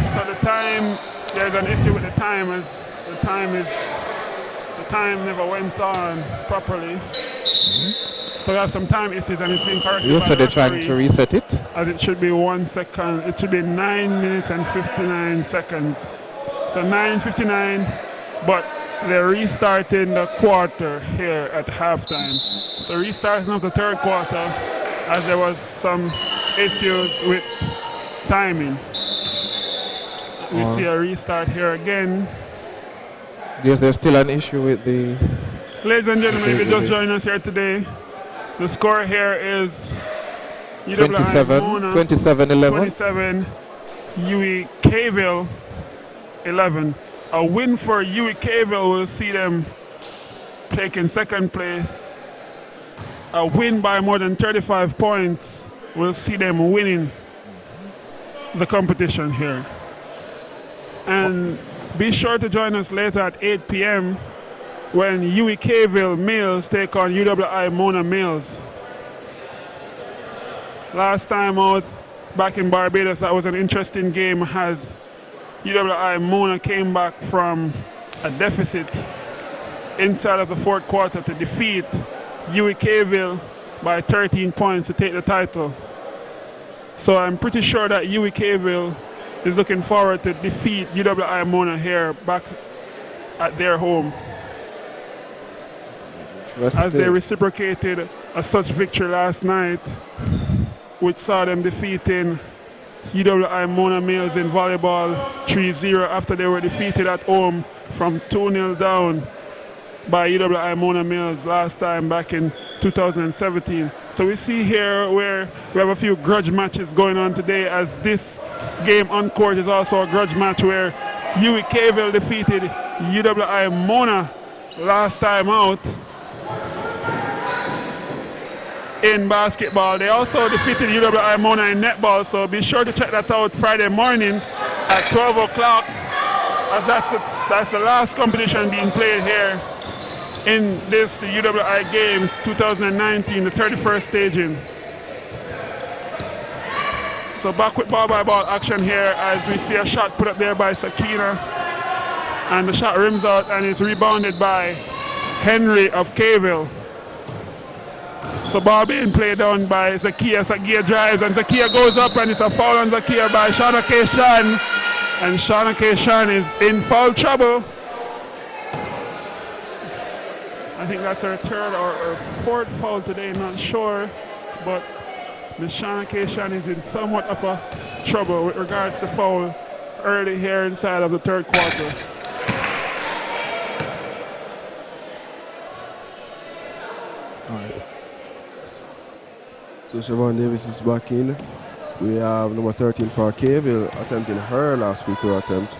So the time, there's an issue with the time, as the time never went on properly. So we have some time issues, and it's being corrected. You by said the they're trying to reset it? As it should be 1 second. It should be 9 minutes and 59 seconds. So 9:59, but they're restarting the quarter here at halftime. So restarting of the third quarter, as there was some issues with timing. We see a restart here again. Yes, there's still an issue with the... Ladies and gentlemen, if you just joined us here today, the score here is 27-11. 27, UWI Kville 11. A win for UWI Kville will see them taking second place. A win by more than 35 points will see them winning the competition here. And be sure to join us later at 8 p.m. when UWI Kville males take on UWI Mona males. Last time out back in Barbados, that was an interesting game as UWI Mona came back from a deficit inside of the fourth quarter to defeat UWI Kville by 13 points to take the title. So I'm pretty sure that UWI Kville is looking forward to defeat UWI Mona here back at their home, as they reciprocated a such victory last night, which saw them defeating UWI Mona males in volleyball 3-0 after they were defeated at home from 2-0 down by UWI Mona males last time back in 2017. So we see here where we have a few grudge matches going on today, as this game on court is also a grudge match where UWI Kville defeated UWI Mona last time out in basketball. They also defeated UWI Mona in netball, so be sure to check that out Friday morning at 12 o'clock, as that's the last competition being played here in the UWI Games 2019, the 31st staging. So back with ball by ball action here, as we see a shot put up there by Sakina, and the shot rims out and is rebounded by Henry of Kville. So ball being played down by Zakia. Zakia drives and Zakia goes up, and it's a foul on Zakia by Shanake Shan, and Shanake Shan is in foul trouble. I think that's her third or her fourth foul today, not sure, but Ms. Shanake Shan is in somewhat of a trouble with regards to foul early here inside of the third quarter. So Siobhan Davis is back in. We have number 13 for Kville attempting her last free throw attempt.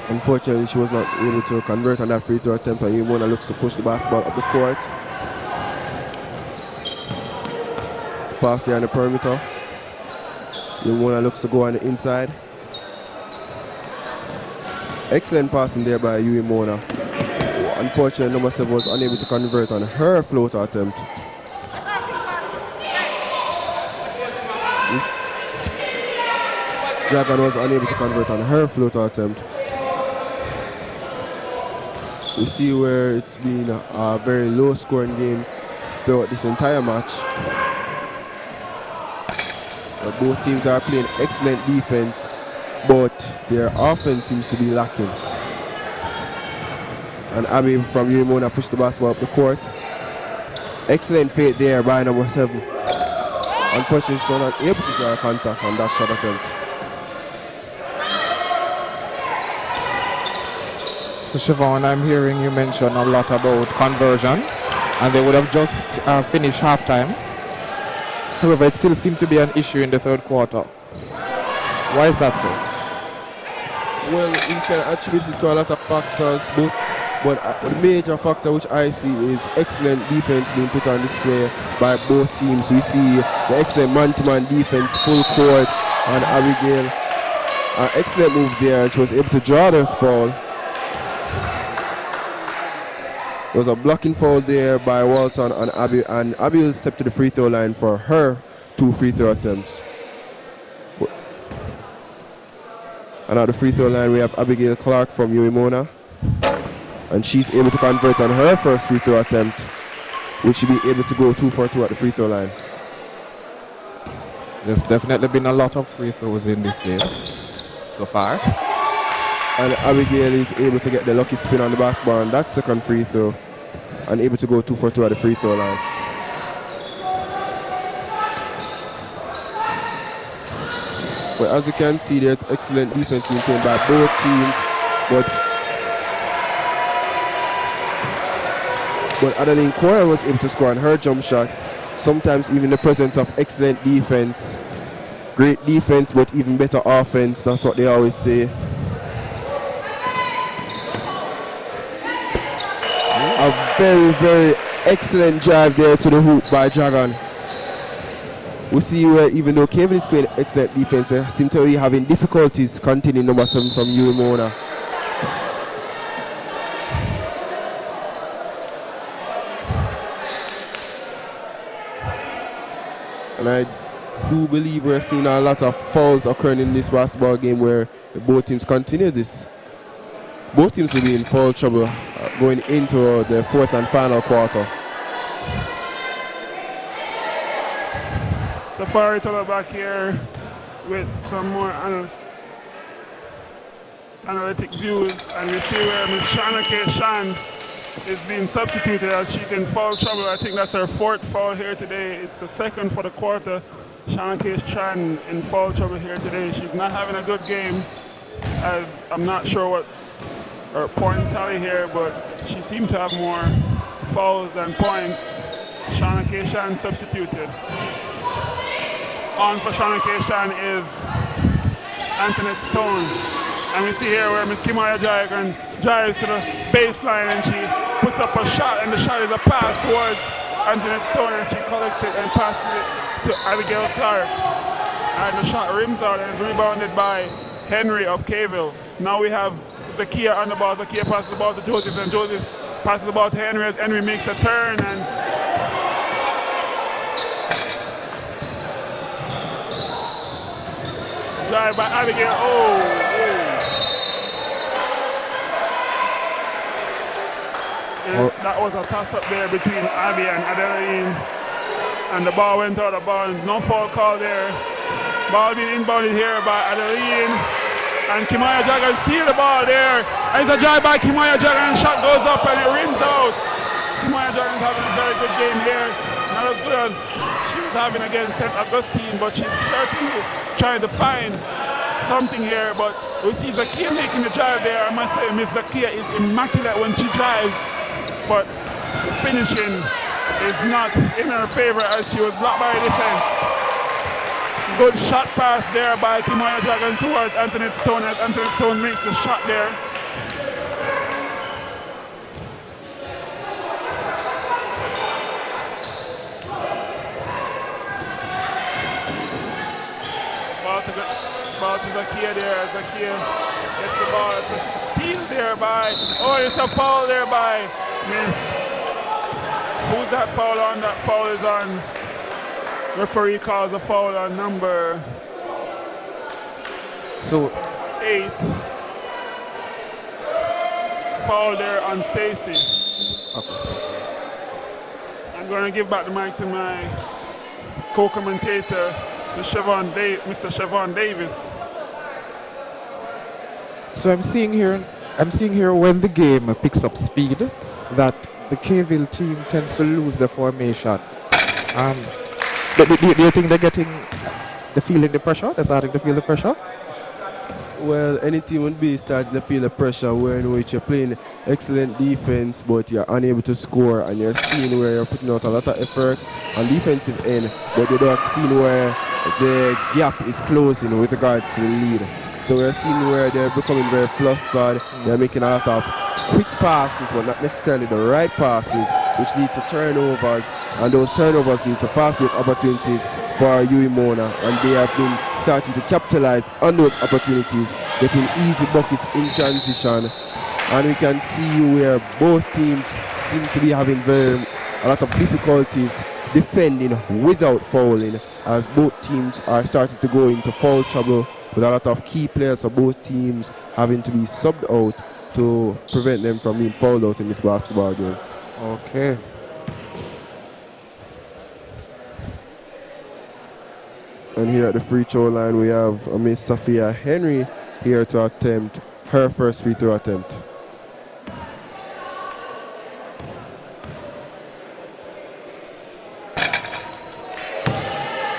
Unfortunately, she was not able to convert on that free throw attempt, and Mona looks to push the basketball up the court. Pass there on the perimeter. Mona looks to go on the inside. Excellent passing there by UWI Mona. Unfortunately, number 7 was unable to convert on her floater attempt. Dragon was unable to convert on her floater attempt. We see where it's been a very low scoring game throughout this entire match. But both teams are playing excellent defense, but their offense seems to be lacking. And Abby from Mona pushed the basketball up the court. Excellent fake there by number 7. Unfortunately, she's not able to draw contact on that shot attempt. So Siobhan, I'm hearing you mention a lot about conversion, and they would have just finished halftime. However, it still seemed to be an issue in the third quarter. Why is that so? Well, you can attribute it to a lot of factors, but the major factor which I see is excellent defense being put on display by both teams. We see the excellent man-to-man defense, full court, and Abigail. An excellent move there, and she was able to draw the foul. There was a blocking foul there by Walton, and Abigail stepped to the free throw line for her 2 free throw attempts. And at the free throw line we have Abigail Clark from Mona, and she's able to convert on her first free throw attempt, which she'll be able to go 2 for 2 at the free throw line. There's definitely been a lot of free throws in this game so far. And Abigail is able to get the lucky spin on the basketball on that second free throw, and able to go 2 for 2 at the free throw line. But as you can see, there's excellent defense being played by both teams, but Adeline Coyle was able to score on her jump shot. Sometimes even the presence of excellent defense, great defense, but even better offense, that's what they always say. A very, very excellent drive there to the hoop by Dragon. We see where even though Kevin is playing excellent defense, they seem to be having difficulties containing number 7 from Mona. And I do believe we're seeing a lot of fouls occurring in this basketball game where both teams continue this. Both teams will be in foul trouble going into the 4th and final quarter. Safari to the back here with some more analytic views, and we see where Ms. Shana K. Shan is being substituted as she's in foul trouble. I think that's her 4th foul here today. It's the 2nd for the quarter. Shana K. Shan in foul trouble here today. She's not having a good game, as I'm not sure what's her point tally here, but she seemed to have more fouls than points. Shana K. Shan substituted. On for Shana K. Shan is Antoinette Stone. And we see here where Miss Kimaya Jagan drives to the baseline and she puts up a shot, and the shot is a pass towards Antoinette Stone, and she collects it and passes it to Abigail Clark. And the shot rims out and is rebounded by Henry of Caville. Now we have Zakia on the ball. Zakia passes the ball to Joseph, and Joseph passes the ball to Henry as Henry makes a turn, and drive by Abigail. That was a toss up there between Abby and Adeline, and the ball went out of bounds. No foul call there. Ball being inbounded here by Adeline, and Kimaya Jagan steals the ball there. And it's a drive by Kimaya Jagan, and shot goes up and it rims out. Kimaya Jagan's having a very good game here. Not as good as she was having against St. Augustine, but she's certainly trying to find something here. But we see Zakia making the drive there. I must say Miss Zakia is immaculate when she drives, but the finishing is not in her favor as she was blocked by defense. Good shot pass there by Kimaya Dragon towards Antoinette Stone as Antoinette Stone makes the shot there. Ball to Zakia there. Zakia gets the ball. It's a steal there by, it's a foul there by Miss. Who's that foul on? That foul is on. Referee calls a foul on number 8. foul there on Stacy. I'm going to give back the mic to my co-commentator, Mr. Siobhan Davis. So I'm seeing here when the game picks up speed that the Kville team tends to lose the formation. Do you think they're feeling the pressure? They're starting to feel the pressure? Well, any team would be starting to feel the pressure in which you're playing excellent defense, but you're unable to score, and you're seeing where you're putting out a lot of effort on defensive end, but you're not seeing where the gap is closing with regards to the lead. So we're seeing where they're becoming very flustered. They're making a lot of quick passes, but not necessarily the right passes, which leads to turnovers, and those turnovers lead to fast break opportunities for UWI Mona, and they have been starting to capitalize on those opportunities, getting easy buckets in transition. And we can see where both teams seem to be having a lot of difficulties defending without fouling, as both teams are starting to go into foul trouble, with a lot of key players of both teams having to be subbed out to prevent them from being fouled out in this basketball game. Okay. And here at the free throw line, we have Miss Sophia Henry here to attempt her first free throw attempt.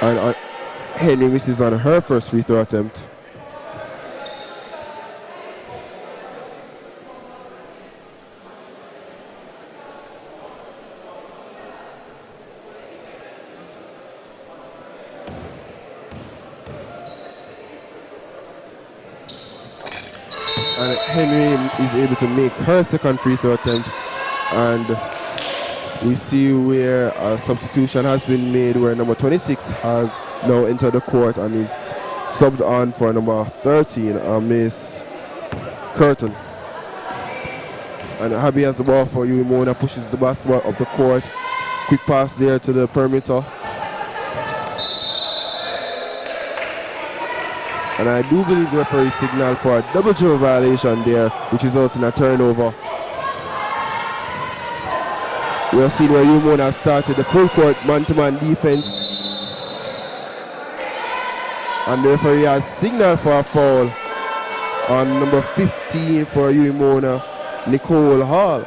And Henry misses on her first free throw attempt. And Henry is able to make her second free throw attempt, and we see where a substitution has been made, where number 26 has now entered the court and is subbed on for number 13, Miss Curtin. And Habby has the ball for UWI Mona, pushes the basketball up the court. Quick pass there to the perimeter. And I do believe the referee signaled for a double dribble violation there, which resulted in a turnover. We are seeing where UWI Mona started the full court man-to-man defense. And the referee has signaled for a foul on number 15 for UWI Mona, Nicole Hall.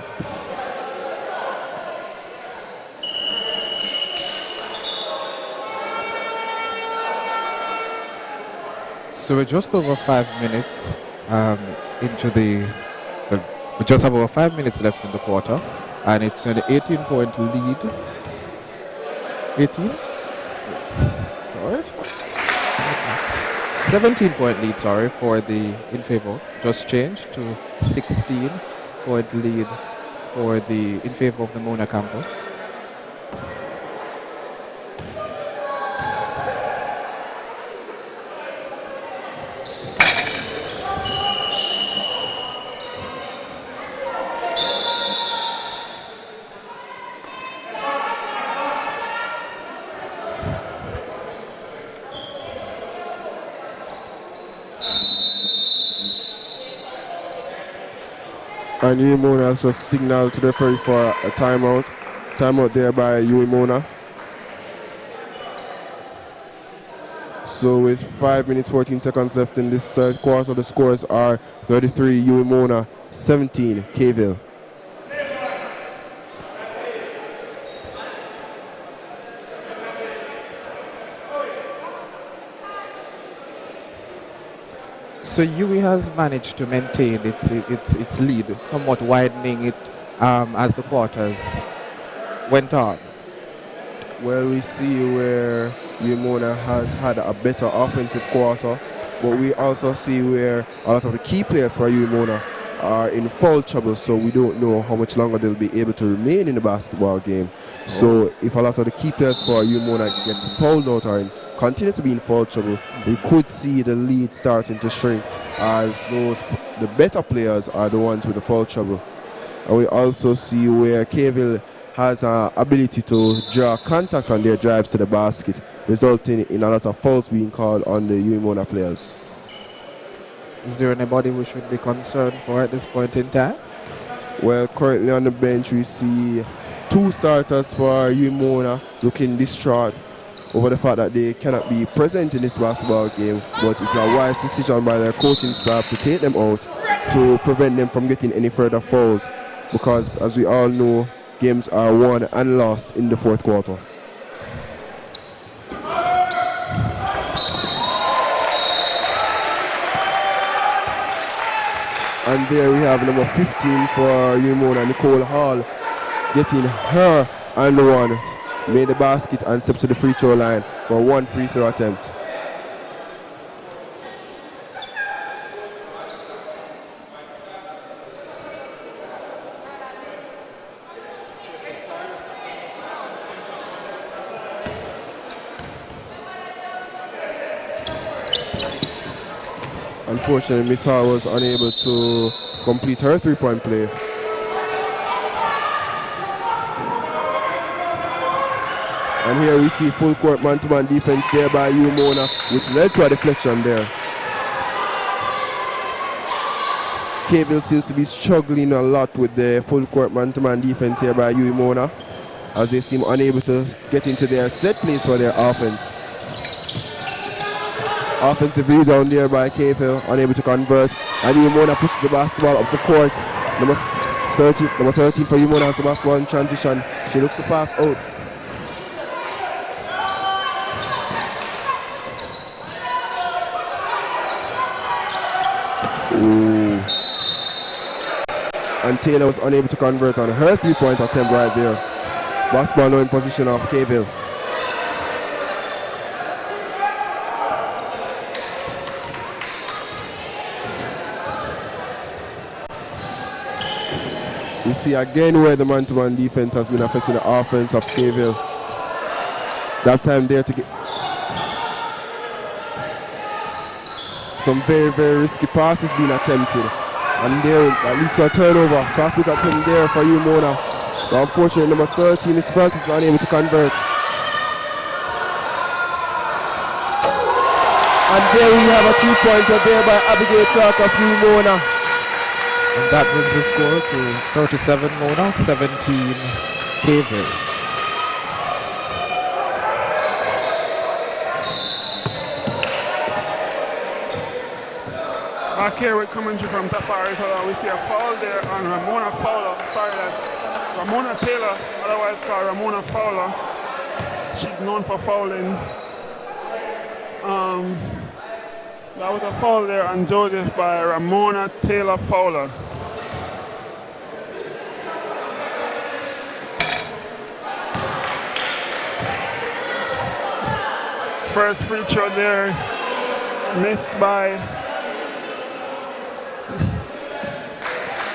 So we're just over 5 minutes we just have over 5 minutes left in the quarter, and it's an 18-point lead. 18? Sorry? 17-point lead, sorry, in favor. Just changed to 16-point lead in favor of the Mona campus. And UWI Mona has just signaled to the referee for a timeout. Timeout there by UWI Mona. So with 5 minutes 14 seconds left in this third quarter, the scores are 33 UWI Mona, 17 Kville. So UWI has managed to maintain its lead, somewhat widening it as the quarters went on. Well, we see where UWI Mona has had a better offensive quarter, but we also see where a lot of the key players for UWI Mona are in foul trouble, so we don't know how much longer they'll be able to remain in the basketball game. So if a lot of the key players for UWI Mona gets fouled out or continue to be in foul trouble, we could see the lead starting to shrink, as the better players are the ones with the foul trouble. And we also see where Kville has an ability to draw contact on their drives to the basket, resulting in a lot of fouls being called on the UWI Mona players. Is there anybody we should be concerned for at this point in time? Well, currently on the bench we see 2 starters for UMona looking distraught over the fact that they cannot be present in this basketball game, but it's a wise decision by their coaching staff to take them out to prevent them from getting any further fouls, because as we all know, games are won and lost in the 4th quarter. And there we have number 15 for UMona, Nicole Hall, getting her and one, made the basket and steps to the free throw line for 1 free throw attempt. Unfortunately, Miss Hall was unable to complete her 3-point play. And here we see full court man-to-man defense there by UMona, which led to a deflection there. Caville seems to be struggling a lot with the full court man-to-man defense here by UMona, as they seem unable to get into their set plays for their offense. Offensive rebound there by Caville, unable to convert, and UMona pushes the basketball up the court. Number 13 for UMona has the basketball in transition. She looks to pass out. Ooh. And Taylor was unable to convert on her 3-point attempt right there. Basketball now in position of Caville. We see again where the man-to-man defense has been affecting the offense of Caville. That time there to get some very, very risky passes being attempted. And there, that leads to a turnover. Fast pick up in there for UMona. But unfortunately, number 13, Miss Francis, is unable to convert. And there we have a 2-pointer there by Abigail Clark of UMona. And that brings the score to 37 Mona, 17 Caville. Back here with commentary from Tafari, we see a foul there on Ramona Fowler. Sorry, that's Ramona Taylor, otherwise called Ramona Fowler. She's known for fouling. That was a foul there on Joseph by Ramona Taylor Fowler. First free throw there, missed by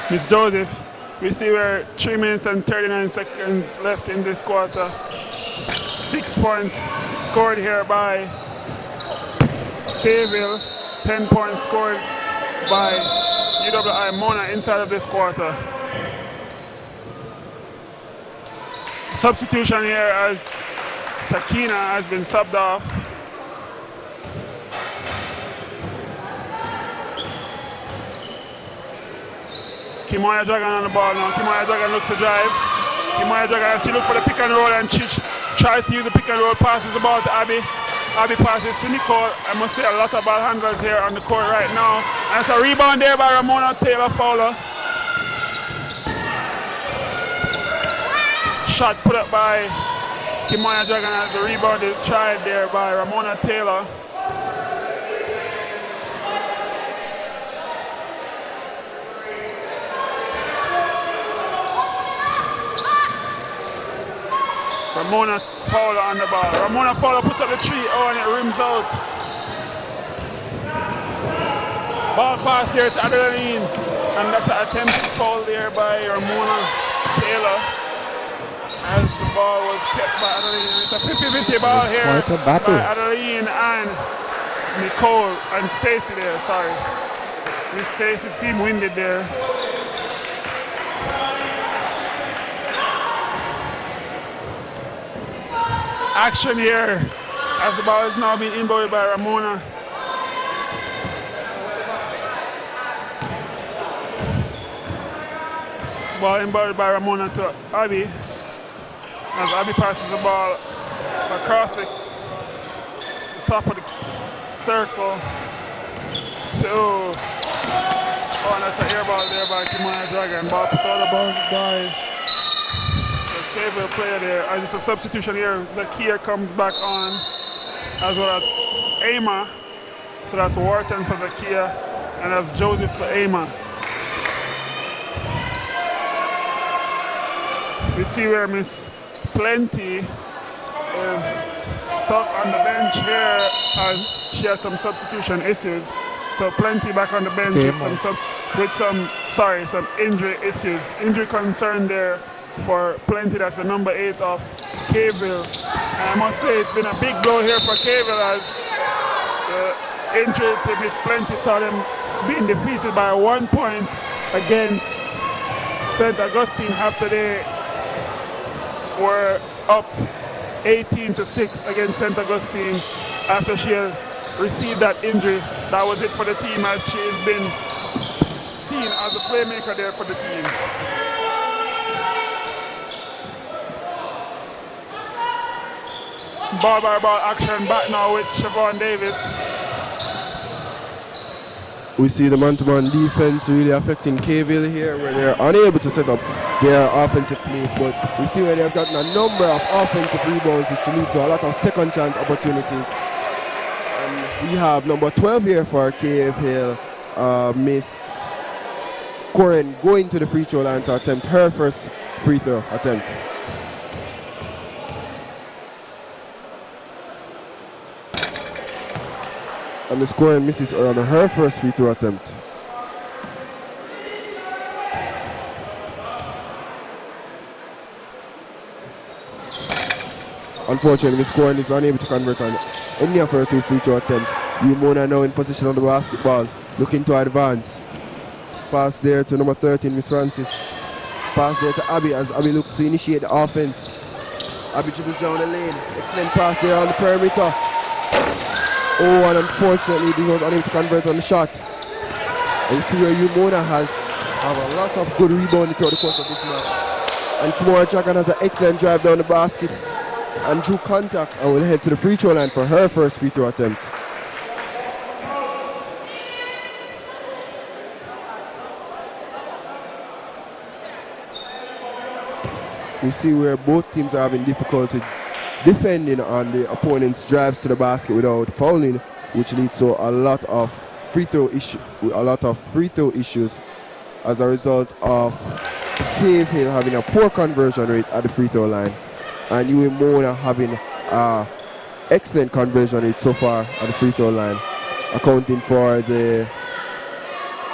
Miss Joseph. We see we're 3 minutes and 39 seconds left in this quarter. 6 points scored here by Caville, 10 points scored by UWI Mona inside of this quarter. Substitution here as Sakina has been subbed off. Kimoya Dragon on the ball now. Kimoya Dragon looks to drive. Kimoya Dragon, she looks for the pick and roll and she tries to use the pick and roll, passes the ball to Abby. Abby passes to Nicole. I must say a lot of ball handlers here on the court right now. And it's a rebound there by Ramona Taylor Fowler. Shot put up by Kimoya Dragon as the rebound is tried there by Ramona Taylor. Ramona Fowler on the ball. Ramona Fowler puts up the 3, and it rims out. Ball pass here to Adeline, and that's an attempted foul there by Ramona Taylor. As the ball was kept by Adeline. It's a 50-50 ball here by Adeline and Nicole and Stacy there, sorry. Miss Stacy seemed winded there. Action here as the ball is now being inbounded by Ramona. Ball inbounded by Ramona to Abby. As Abby passes the ball across the top of the circle. So, oh, that's an air ball there by Kimona Dragon. Ball put out the ball by the Cable player there. And it's a substitution here. Zakia comes back on as well as Ama. So that's Wharton for Zakia and that's Joseph for Ama. We see where Miss Plenty is stuck on the bench here as she has some substitution issues. So Plenty back on the bench with some injury issues. Injury concern there for Plenty. That's the number 8 of Caville. And I must say it's been a big blow here for Caville as the injury to Miss Plenty saw them being defeated by 1 point against St. Augustine after they were up 18-6 against St. Augustine after she had received that injury. That was it for the team as she has been seen as a playmaker there for the team. Ball by ball action back now with Siobhan Davis. We see the man-to-man defense really affecting Caville here where they're unable to set up their offensive plays, but we see where they've gotten a number of offensive rebounds which lead to a lot of second chance opportunities. And we have number 12 here for Caville, Miss Corin going to the free throw line to attempt her first free throw attempt. And the scoring misses on her first free throw attempt. Unfortunately, Miss Corin is unable to convert on any of her 2 free throw attempts. Mona now in position on the basketball, looking to advance. Pass there to number 13, Miss Francis. Pass there to Abby as Abby looks to initiate the offense. Abby dribbles down the lane. Excellent pass there on the perimeter. Oh, and unfortunately, he was unable to convert on the shot. And you see where Umona have a lot of good rebounding throughout the course of this match. And Kimura Dragon has an excellent drive down the basket and drew contact and will head to the free throw line for her first free throw attempt. We see where both teams are having difficulty defending on the opponent's drives to the basket without fouling, which leads to a lot of free throw issues as a result of Cave Hill having a poor conversion rate at the free throw line and Mona having an excellent conversion rate so far at the free throw line, accounting for the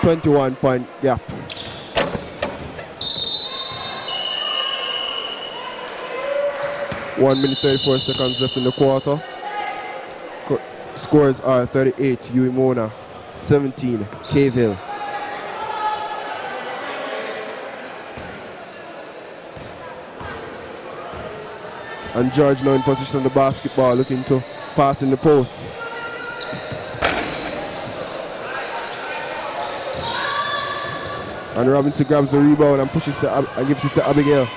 21-point gap. One minute 34 seconds left in the quarter. Scores are 38, Mona, 17, Cave Hill. And George now in position on the basketball, looking to pass in the post. And Robinson grabs the rebound and pushes it and gives it to Abigail.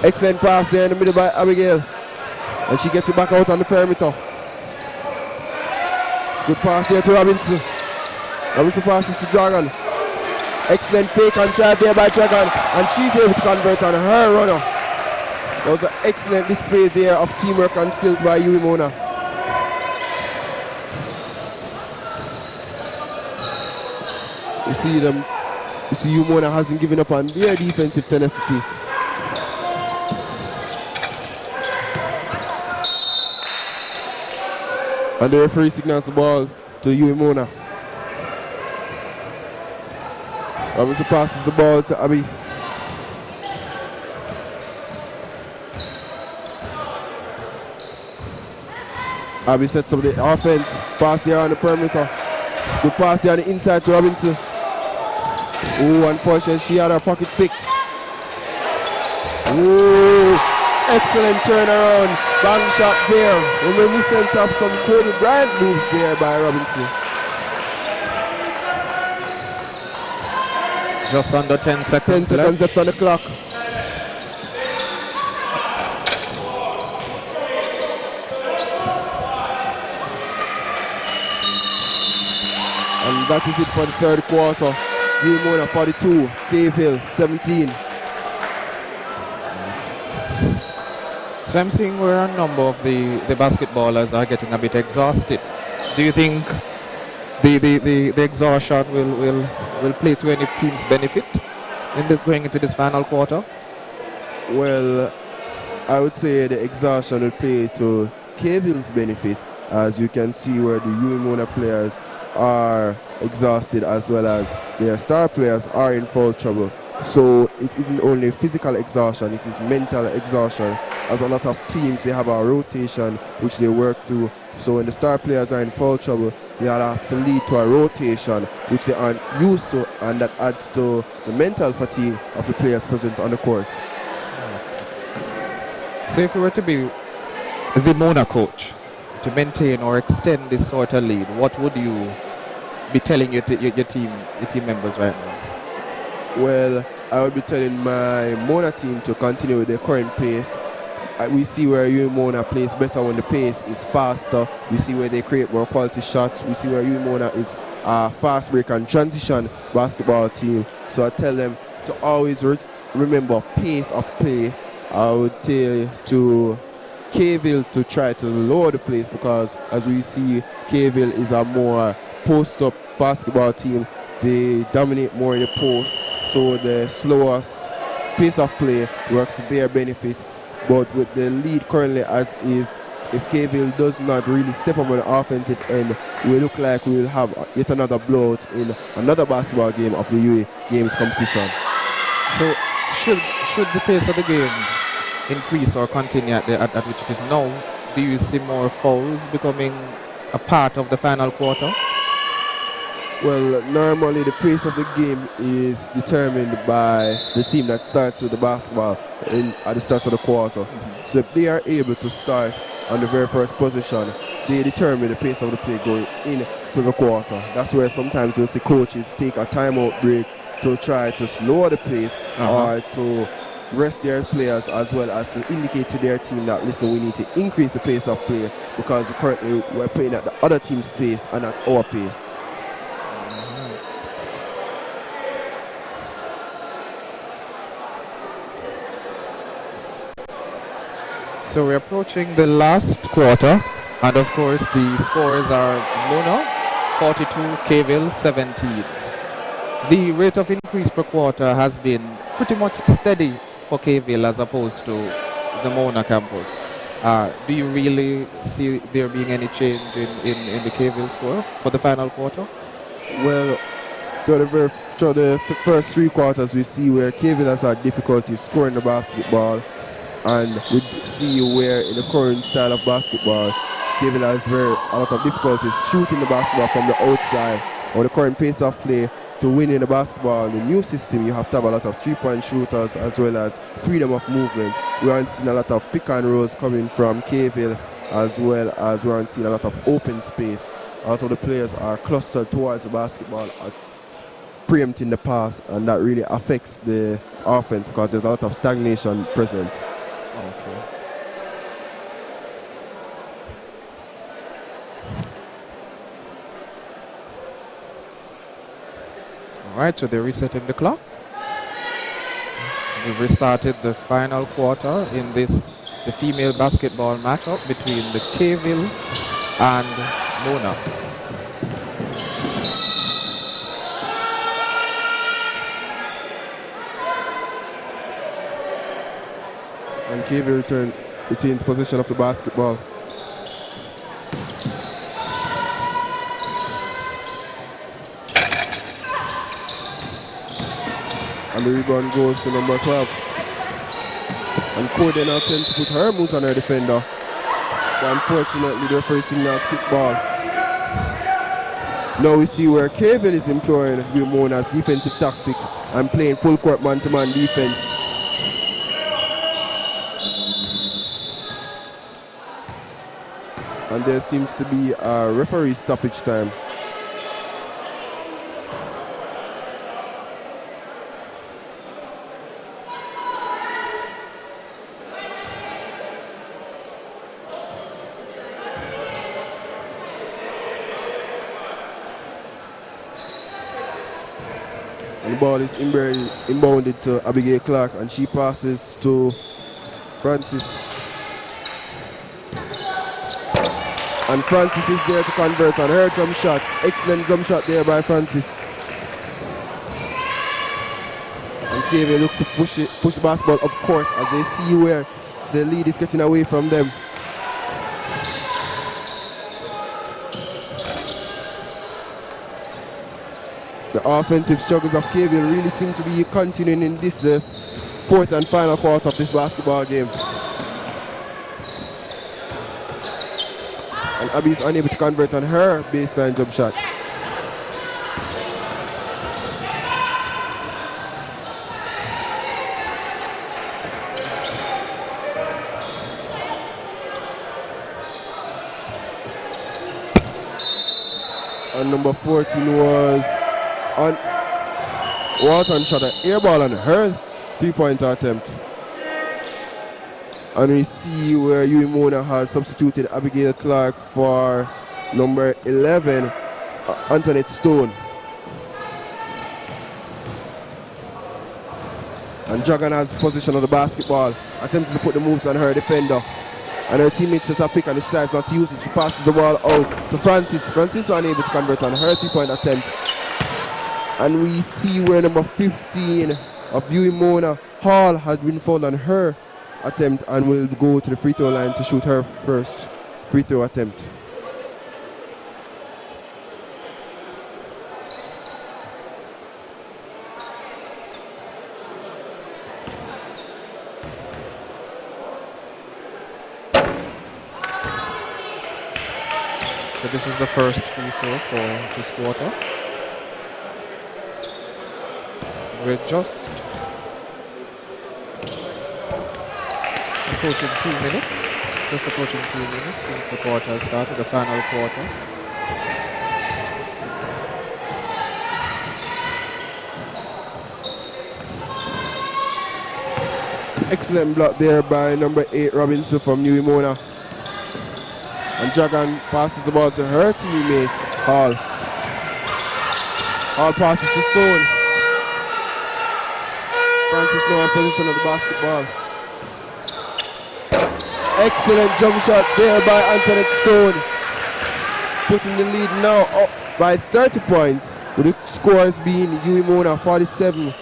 Excellent pass there in the middle by Abigail. And she gets it back out on the perimeter. Good pass here to Robinson. Robinson passes to Dragon. Excellent fake and drive there by Dragon. And she's able to convert on her runner. That was an excellent display there of teamwork and skills by Mona. You see Mona hasn't given up on their defensive tenacity. And the referee signals the ball to Mona. Robinson passes the ball to Abby. Abby sets up the offense. Pass here on the perimeter. Good pass here on the inside to Robinson. Oh, unfortunately, she had her pocket picked. Oh, excellent turnaround. Bang shot there. Reminiscent of some Kobe Bryant moves there by Robinson. Just under 10 seconds 10 seconds left on the clock. And that is it for the third quarter. Mona 42, Cave Hill 17. So I'm seeing where a number of the basketballers are getting a bit exhausted. Do you think the exhaustion will play to any team's benefit in going into this final quarter? Well, I would say the exhaustion will play to Cave Hill's benefit, as you can see where the Mona players are exhausted as well as their star players are in foul trouble. So it isn't only physical exhaustion, it is mental exhaustion. As a lot of teams, they have a rotation which they work through. So when the star players are in foul trouble, they have to lead to a rotation which they aren't used to, and that adds to the mental fatigue of the players present on the court. So if you were to be the Mona coach to maintain or extend this sort of lead, what would you be telling your team members right now? Well, I would be telling my Mona team to continue with the current pace. We see where Mona plays better when the pace is faster. We see where they create more quality shots. We see where Mona is a fast break and transition basketball team. So I tell them to always remember pace of play. I would tell to Caville to try to lower the pace, because as we see, Caville is a more post-up basketball team. They dominate more in the post, so the slower pace of play works to their benefit. But with the lead currently as is, if Caville does not really step up on the offensive end, we look like we will have yet another blowout in another basketball game of the UWI Games competition. So should the pace of the game increase or continue at which it is now, do you see more fouls becoming a part of the final quarter? Well, normally the pace of the game is determined by the team that starts with the basketball at the start of the quarter. So if they are able to start on the very first position, they determine the pace of the play going into the quarter. That's where sometimes you'll see coaches take a timeout break to try to slow the pace or to rest their players, as well as to indicate to their team that, listen, we need to increase the pace of play because currently we're playing at the other team's pace and at our pace. So we're approaching the last quarter, and of course the scores are Mona 42, Caville 17. The rate of increase per quarter has been pretty much steady for Caville as opposed to the Mona campus. Do you really see there being any change in the Caville score for the final quarter? Well, through the first three quarters, we see where Caville has had difficulty scoring the basketball. And we see where in the current style of basketball, Caville has a lot of difficulties shooting the basketball from the outside, or the current pace of play. To win in the basketball, the new system, you have to have a lot of three-point shooters as well as freedom of movement. We aren't seeing a lot of pick and rolls coming from Caville, as well as we aren't seeing a lot of open space. A lot of the players are clustered towards the basketball, preempting the pass, and that really affects the offense because there's a lot of stagnation present. Okay. All right, so they're resetting the clock. We've restarted the final quarter in the female basketball matchup between the Caville and Mona. And Caville retains possession of the basketball. And the rebound goes to number 12. And Cody now tends to put her moves on her defender. But unfortunately, the referee signals kickball. Now we see where Caville is employing Mona's defensive tactics and playing full court man-to-man defense. And there seems to be a referee stoppage time. ball is inbounded to Abigail Clark, and she passes to Francis. And Francis is there to convert on her jump shot. Excellent jump shot there by Francis. And KV looks to push the basketball up court as they see where the lead is getting away from them. The offensive struggles of KV really seem to be continuing in this fourth and final quarter of this basketball game. And Abby is unable to convert on her baseline jump shot. And number 14 was on Walton shot an air ball on her three-pointer attempt. And we see where UWI Mona has substituted Abigail Clark for number 11, Antoinette Stone. And Dragon has possession of the basketball, attempting to put the moves on her defender. And her teammate sets a pick and she decides not to use it. She passes the ball out to Francis. Francis was unable to convert on her three-point attempt. And we see where number 15 of UWI Mona, Hall, has been fouled on her attempt and will go to the free throw line to shoot her first free throw attempt. So this is the first free throw for this quarter. We're just approaching 2 minutes. Just approaching 2 minutes since the quarter has started, the final quarter. Excellent block there by number 8 Robinson from UWI Mona. And Dragon passes the ball to her teammate, Hall. Hall passes to Stone. Francis now in position of the basketball. Excellent jump shot there by Antoinette Stone. Putting the lead now up by 30 points, with the scores being UWI Mona 47,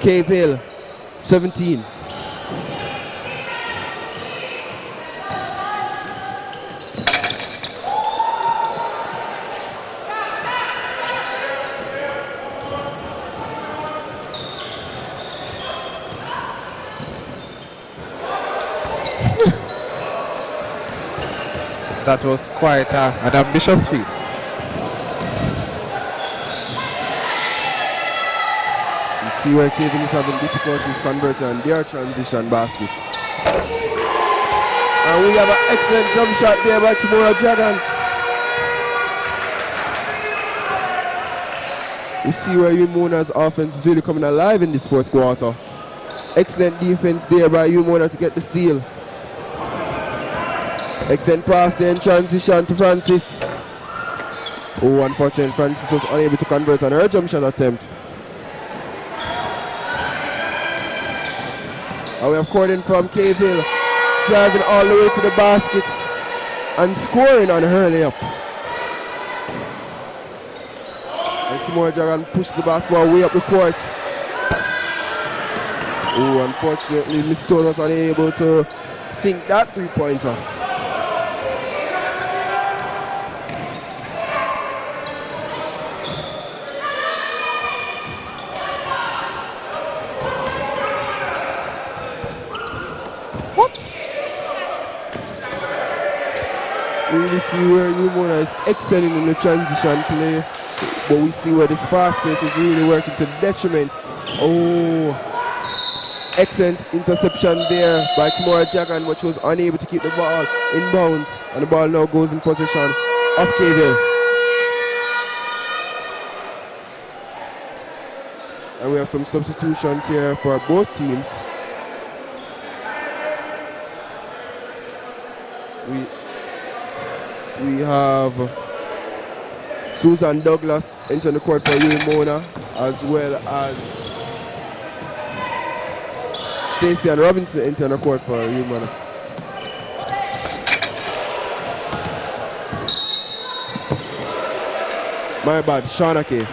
Cave Hill 17. That was quite an ambitious feat. You see where Kevin is having difficulties converting on their transition baskets. And we have an excellent jump shot there by Kimura Dragon. You see where UWI Mona's offense is really coming alive in this fourth quarter. Excellent defense there by UWI Mona to get the steal. Excellent pass there in transition to Francis. Oh, unfortunately, Francis was unable to convert on her jump shot attempt. And we have Corden from Cave Hill, driving all the way to the basket and scoring on her layup. And Kimura Dragon pushed the basketball way up the court. Oh, unfortunately, Miss Stone was unable to sink that three-pointer. We really see where UWI Mona is excelling in the transition play, but we see where this fast pace is really working to the detriment. Oh, excellent interception there by Kimura Dragon, but she was unable to keep the ball in bounds, and the ball now goes in possession of Cable. And we have some substitutions here for both teams. We have Susan Douglas entering the court for UWI Mona. as well as Stacey and Robinson into the court for Humana. My bad, Shawnake.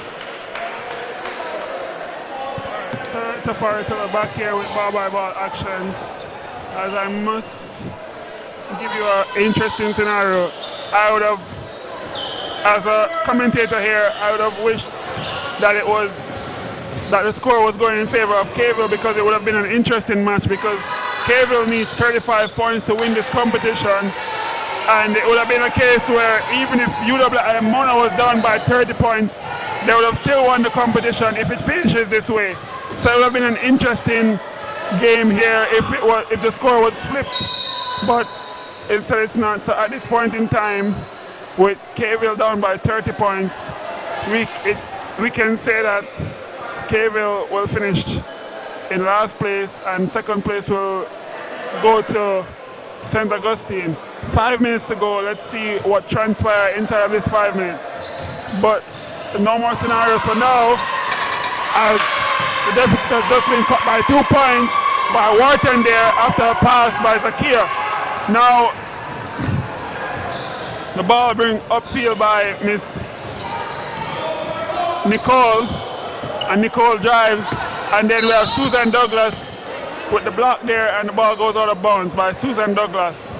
Tafari to the back here with ball-by-ball action, as I must give you an interesting scenario. I would have, as a commentator here, I would have wished that the score was going in favor of Cavell, because it would have been an interesting match, because Cavell needs 35 points to win this competition, and it would have been a case where even if UWI Mona was down by 30 points, they would have still won the competition if it finishes this way. So it would have been an interesting game here if the score was flipped, but instead it's not. So at this point in time, with Cavell down by 30 points, we can say that Cavell will finish in last place, and second place will go to St. Augustine. 5 minutes to go. Let's see what transpires inside of this 5 minutes. But no more scenarios for now, as the deficit has just been cut by 2 points by Wharton there after a pass by Zakia. Now the ball bring upfield by Miss Nicole, and Nicole drives, and then we have Susan Douglas with the block there, and the ball goes out of bounds by Susan Douglas.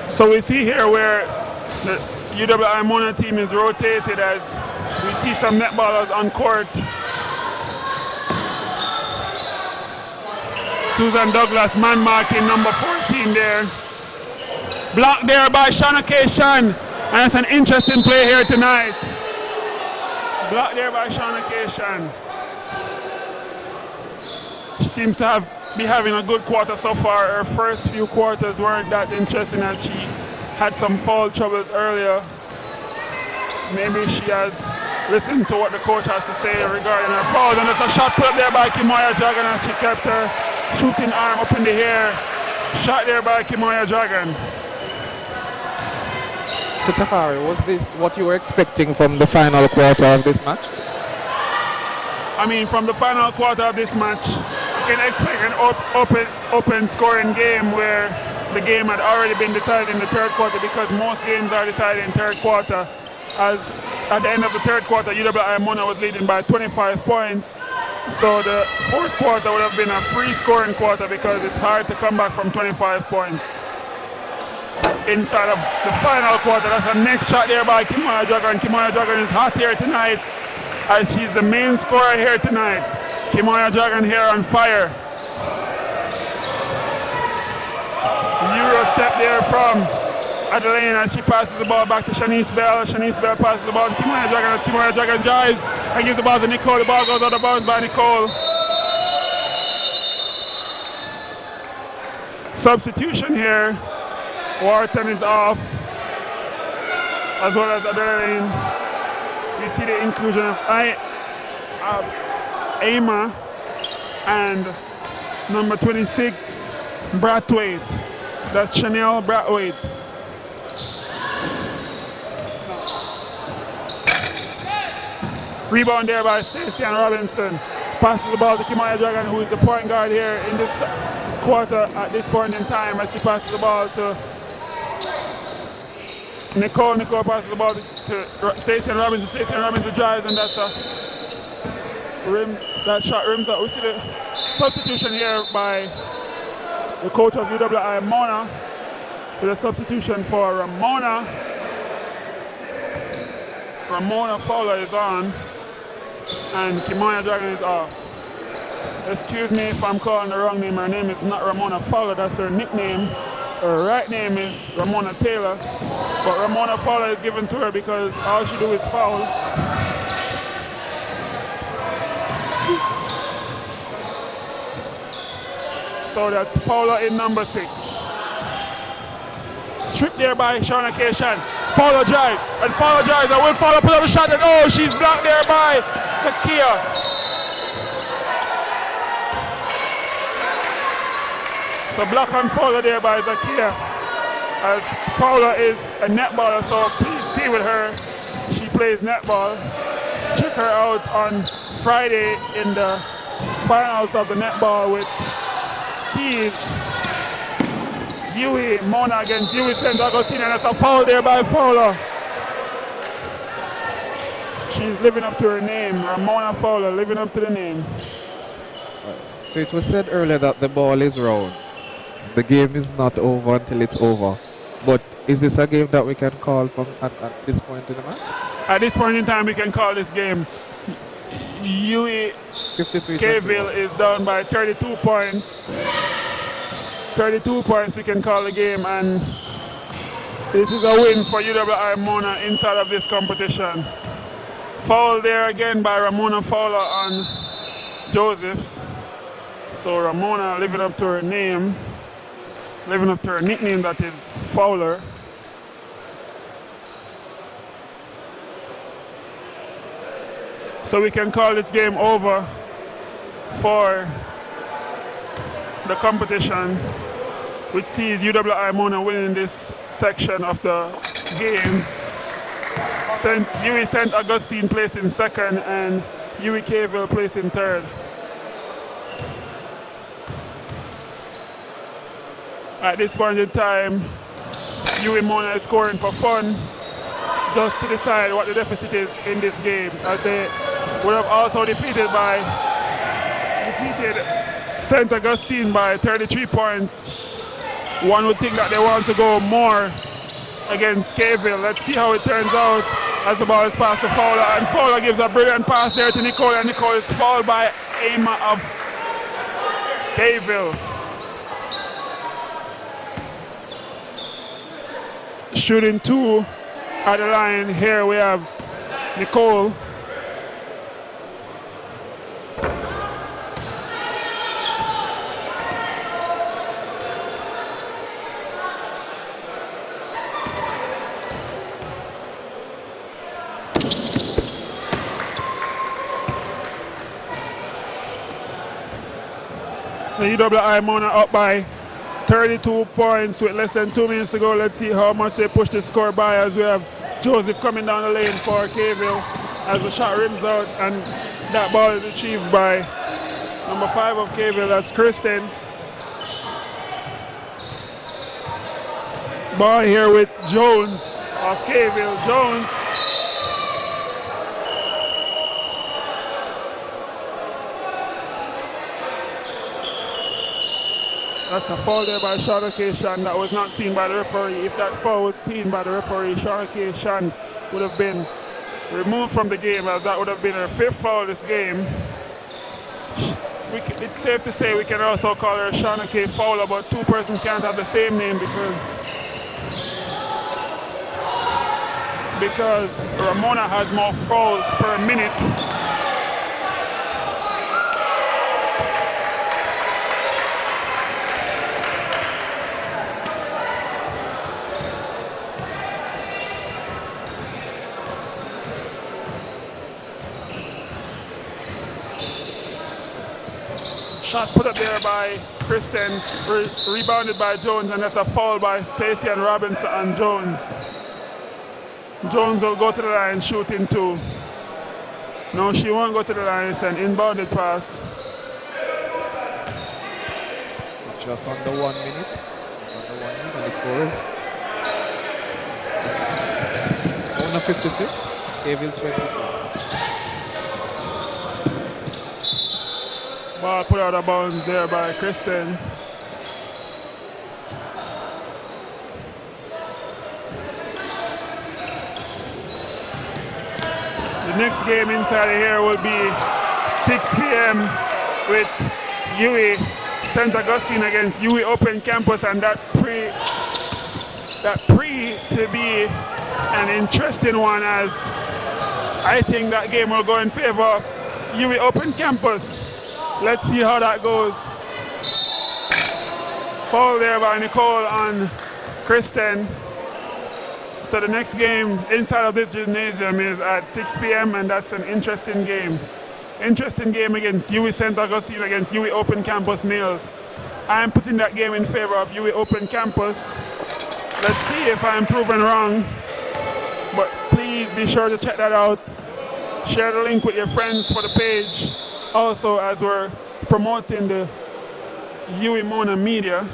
So we see here where the UWI Mona team is rotated, as we see some netballers on court. Susan Douglas man marking number 14 there. Blocked there by Shana K-Shan, and it's an interesting play here tonight. Blocked there by Shana K-Shan. She seems to be having a good quarter so far. Her first few quarters weren't that interesting, as she had some foul troubles earlier. Maybe she has listened to what the coach has to say regarding her fouls. And there's a shot put up there by Kimoya Dragon, as she kept her shooting arm up in the air. Shot there by Kimoya Dragon. So Tafari, was this what you were expecting from the final quarter of this match? I mean, from the final quarter of this match, you can expect an open scoring game, where the game had already been decided in the third quarter, because most games are decided in third quarter. As at the end of the third quarter, UWI Mona was leading by 25 points. So the fourth quarter would have been a free scoring quarter, because it's hard to come back from 25 points inside of the final quarter. That's the next shot there by Kimoya Dragon. Kimoya Dragon is hot here tonight, as she's the main scorer here tonight. Kimoya Dragon here on fire. Euro step there from Adeline, as she passes the ball back to Shanice Bell. Shanice Bell passes the ball to Kimoya Dragon, as Kimoya Dragon drives and gives the ball to Nicole. The ball goes out of bounds by Nicole. Substitution here. Wharton is off, as well as Adeline. We see the inclusion of Aima and number 26, Brathwaite. That's Chanel Brathwaite. Rebound there by Stacey and Robinson. Passes the ball to Kimoya Dragon, who is the point guard here in this quarter at this point in time, as she passes the ball to Nicole. Nicole passes the ball to Stacey and Robinson. Stacey and Robinson drives, and that's a rim. That shot rims out. We see the substitution here by the coach of UWI Mona. With a substitution for Ramona. Ramona Fowler is on, and Kimoya Dragon is off. Excuse me if I'm calling the wrong name. Her name is not Ramona Fowler, that's her nickname. Her right name is Ramona Taylor, but Ramona Fowler is given to her because all she do is foul. So that's Fowler in number 6. Stripped there by Shauna K-Shan. Fowler drive, and Fowler drives, and will Fowler put up a shot, and oh, she's blocked there by Zakia. So block on Fowler there by Zakia, as Fowler is a netballer, so please see with her. She plays netball. check her out on Friday in the finals of the netball with C's. UWI Mona against UWI St. Augustine, and that's a foul there by Fowler. She's living up to her name. Ramona Fowler living up to the name. So it was said earlier that the ball is round. The game is not over until it's over. But is this a game that we can call from at this point in the match? At this point in time, we can call this game. UWI Kayville is down by 32 points. 32 points we can call the game, and this is a win for UWI Mona inside of this competition. Foul there again by Ramona Fowler on Josephs. So Ramona living up to her name, living up to her nickname, that is Fowler. So we can call this game over for the competition, which sees UWI Mona winning this section of the games. UWI St. Augustine placing second and UWI Kayville placing third. At this point in time, UWI Mona is scoring for fun, just to decide what the deficit is in this game, as they would have also defeated St. Augustine by 33 points. One would think that they want to go more against Kayville. Let's see how it turns out as the ball is passed to Fowler, and Fowler gives a brilliant pass there to Nicole, and Nicole is fouled by Emma of Kayville. Shooting two at the line. Here we have Nicole. So UWI Mona up by 32 points with less than 2 minutes to go. Let's see how much they push the score by, as we have Joseph coming down the lane for Kayville as the shot rims out, and that ball is achieved by number 5 of Kayville, that's Kristen. Ball here with Jones of Kayville. Jones. That's a foul there by Shauna K. Shan that was not seen by the referee. If that foul was seen by the referee, Shauna K. Shan would have been removed from the game, as that would have been her 5th foul this game. It's safe to say we can also call her Shauna K. Fowler, but two persons can't have the same name because Ramona has more fouls per minute. Shot put up there by Kristen, rebounded by Jones, and that's a foul by Stacy and Robinson and Jones. Jones will go to the line shooting two. No, she won't go to the line. It's an inbounded pass. Just under 1 minute. Just under 1 minute, and the score is Mona 56, Kayville 22. Ball put out of bounds there by Kristen. The next game inside of here will be 6 p.m. with UWI St. Augustine against UWI Open Campus, and that to be an interesting one, as I think that game will go in favor of UWI Open Campus. Let's see how that goes. Foul there by Nicole on Kristen. So the next game inside of this gymnasium is at 6 p.m. and that's an interesting game. Interesting game against UWI St. Augustine against UWI Open Campus males. I'm putting that game in favor of UWI Open Campus. Let's see if I'm proven wrong. But please be sure to check that out Share the link with your friends for the page. Also, as we're promoting the UWI MonaMedia.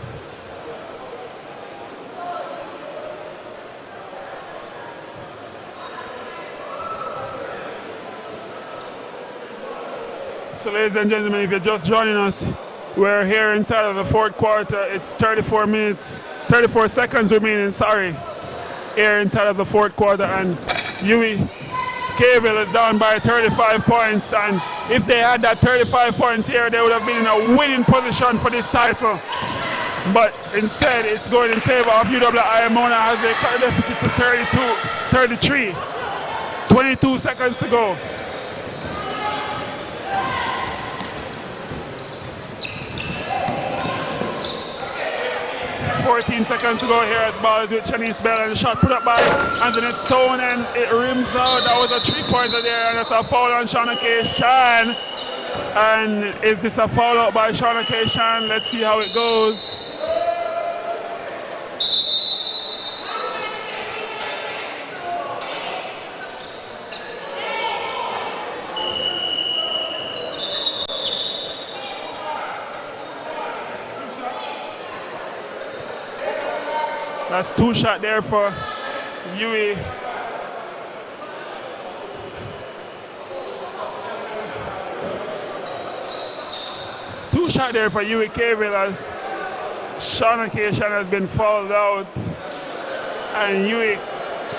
So ladies and gentlemen, if you're just joining us, we're here inside of the fourth quarter. It's 34 seconds remaining, here inside of the fourth quarter, and UWI Cavell is down by 35 points, and if they had that 35 points here, they would have been in a winning position for this title. But instead, it's going in favor of UWI. Mona has the current deficit to 33. 22 seconds to go. 14 seconds to go here as the ball is with Shanice Bell, and the shot put up by Anthony Stone, and it rims out. That was a 3-pointer there, and that's a foul on Shauna K. Shan. And is this a foul out by Shauna K. Shan? Let's see how it goes. That's 2 shots there for UWI. Two shots there for UWI Cavell as Shauna Cation has been fouled out. And UWI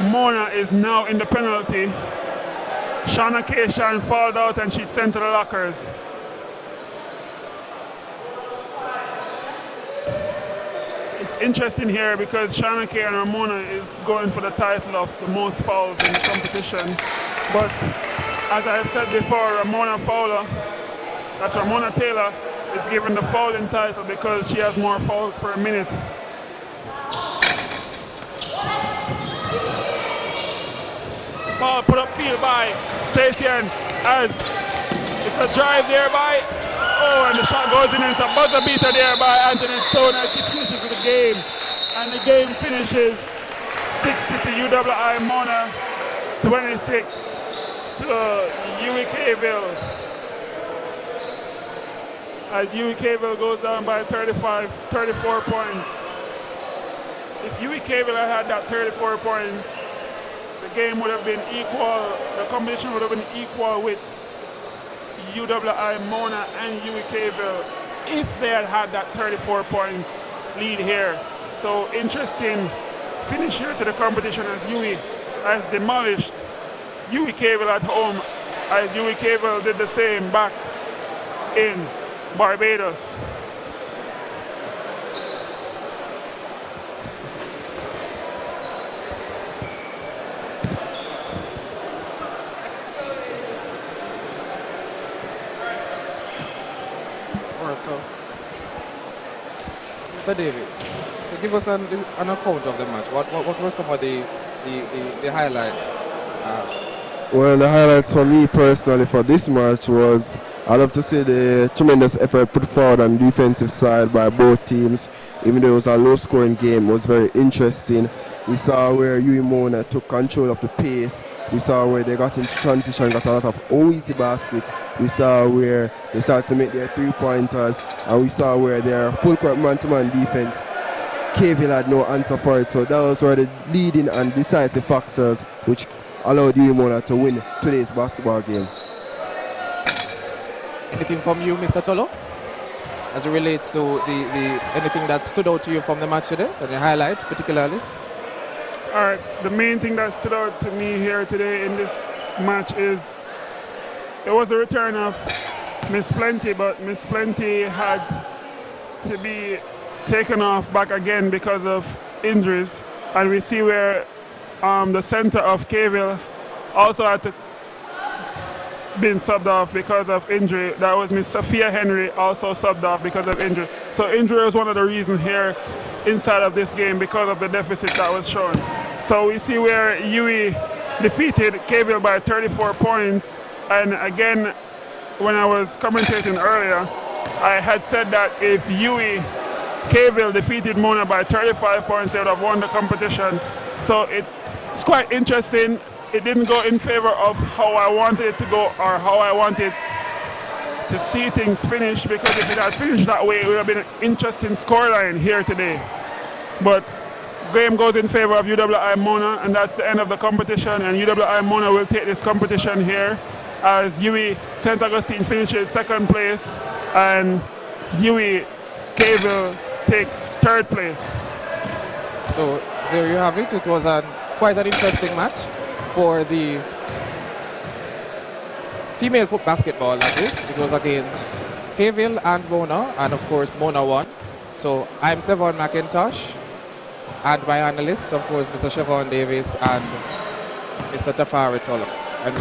Mona is now in the penalty. Shauna Cation fouled out and she's sent to the lockers. Interesting here because Shauna K and Ramona is going for the title of the most fouls in the competition. But as I said before, Ramona Fowler, that's Ramona Taylor, is given the fouling title because she has more fouls per minute. Ball put up field by Stacien as it's a drive there by. Oh, and the shot goes in, and it's a buzzer beater there by Anthony Stone as he finishes the game. And the game finishes 60 to UWI Mona, 26 to UWI Cavell. As UWI Cavell goes down by 34 points. If UWI Cavell had that 34 points, the game would have been equal, the competition would have been equal with UWI Mona and UWI Cavell if they had that 34 points lead here. So interesting finish here to the competition as UWI has demolished UWI Cavell at home, as UWI Cavell did the same back in Barbados. So, Mr. Davis, give us an account of the match. What were some of the highlights? Well, the highlights for me personally for this match was, I love to see the tremendous effort put forward on the defensive side by both teams. Even though it was a low-scoring game, it was very interesting. We saw where UWI Mona took control of the pace. We saw where they got into transition, got a lot of easy baskets. We saw where they started to make their 3-pointers. And we saw where their full-court man-to-man defense, Cavell had no answer for it. So that was where the leading and decisive factors which allowed UWI Mona to win today's basketball game. Anything from you, Mr. Tolo, as it relates to the anything that stood out to you from the match today, any highlight particularly? All right, the main thing that stood out to me here today in this match is there was a return of Miss Plenty, but Miss Plenty had to be taken off back again because of injuries. And we see where the center of Cavell also had to been subbed off because of injury. That was Miss Sophia Henry, also subbed off because of injury. So injury was one of the reasons here inside of this game because of the deficit that was shown. So we see where UWI defeated Cavell by 34 points. And again, when I was commentating earlier, I had said that if UWI Cavell defeated Mona by 35 points, they would have won the competition. So it's quite interesting it didn't go in favor of how I wanted it to go or how I wanted to see things finish, because if it had finished that way, it would have been an interesting scoreline here today. But game goes in favor of UWI Mona, and that's the end of the competition, and UWI Mona will take this competition here as UWI St. Augustine finishes second place and UWI Caville takes third place. So there you have it. It was quite an interesting match for the female foot basketball, that is. It was against Caville and Mona, and of course Mona won. So I'm Sevon McIntosh, and my analyst, of course, Mr. Siobhan Davis and Mr. Tafari Tola. And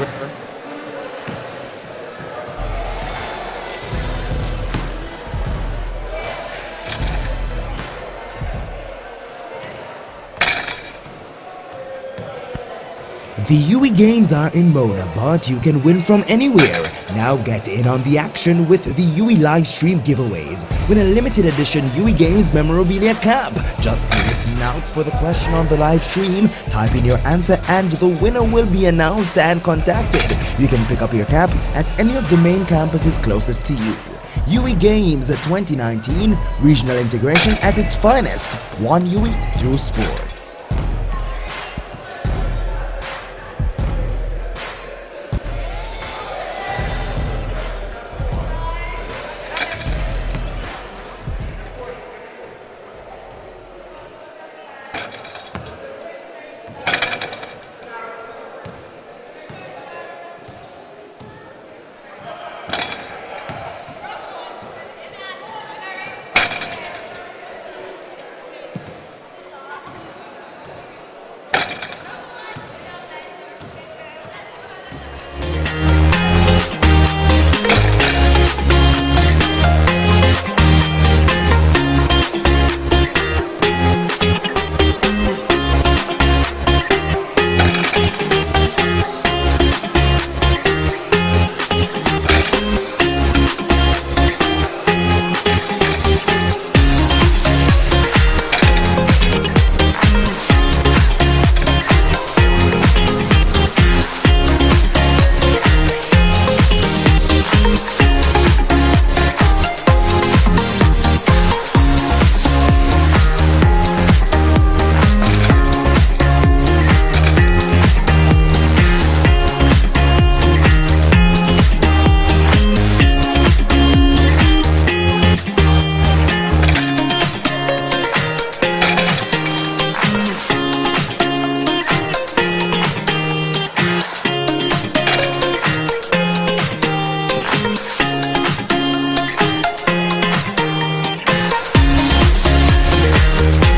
The UWI Games are in Mona, but you can win from anywhere. Now get in on the action with the UWI live stream giveaways. Win a limited edition UWI Games memorabilia cap. Just listen out for the question on the live stream, type in your answer, and the winner will be announced and contacted. You can pick up your cap at any of the main campuses closest to you. UWI Games 2019, regional integration at its finest. One UWI through sports.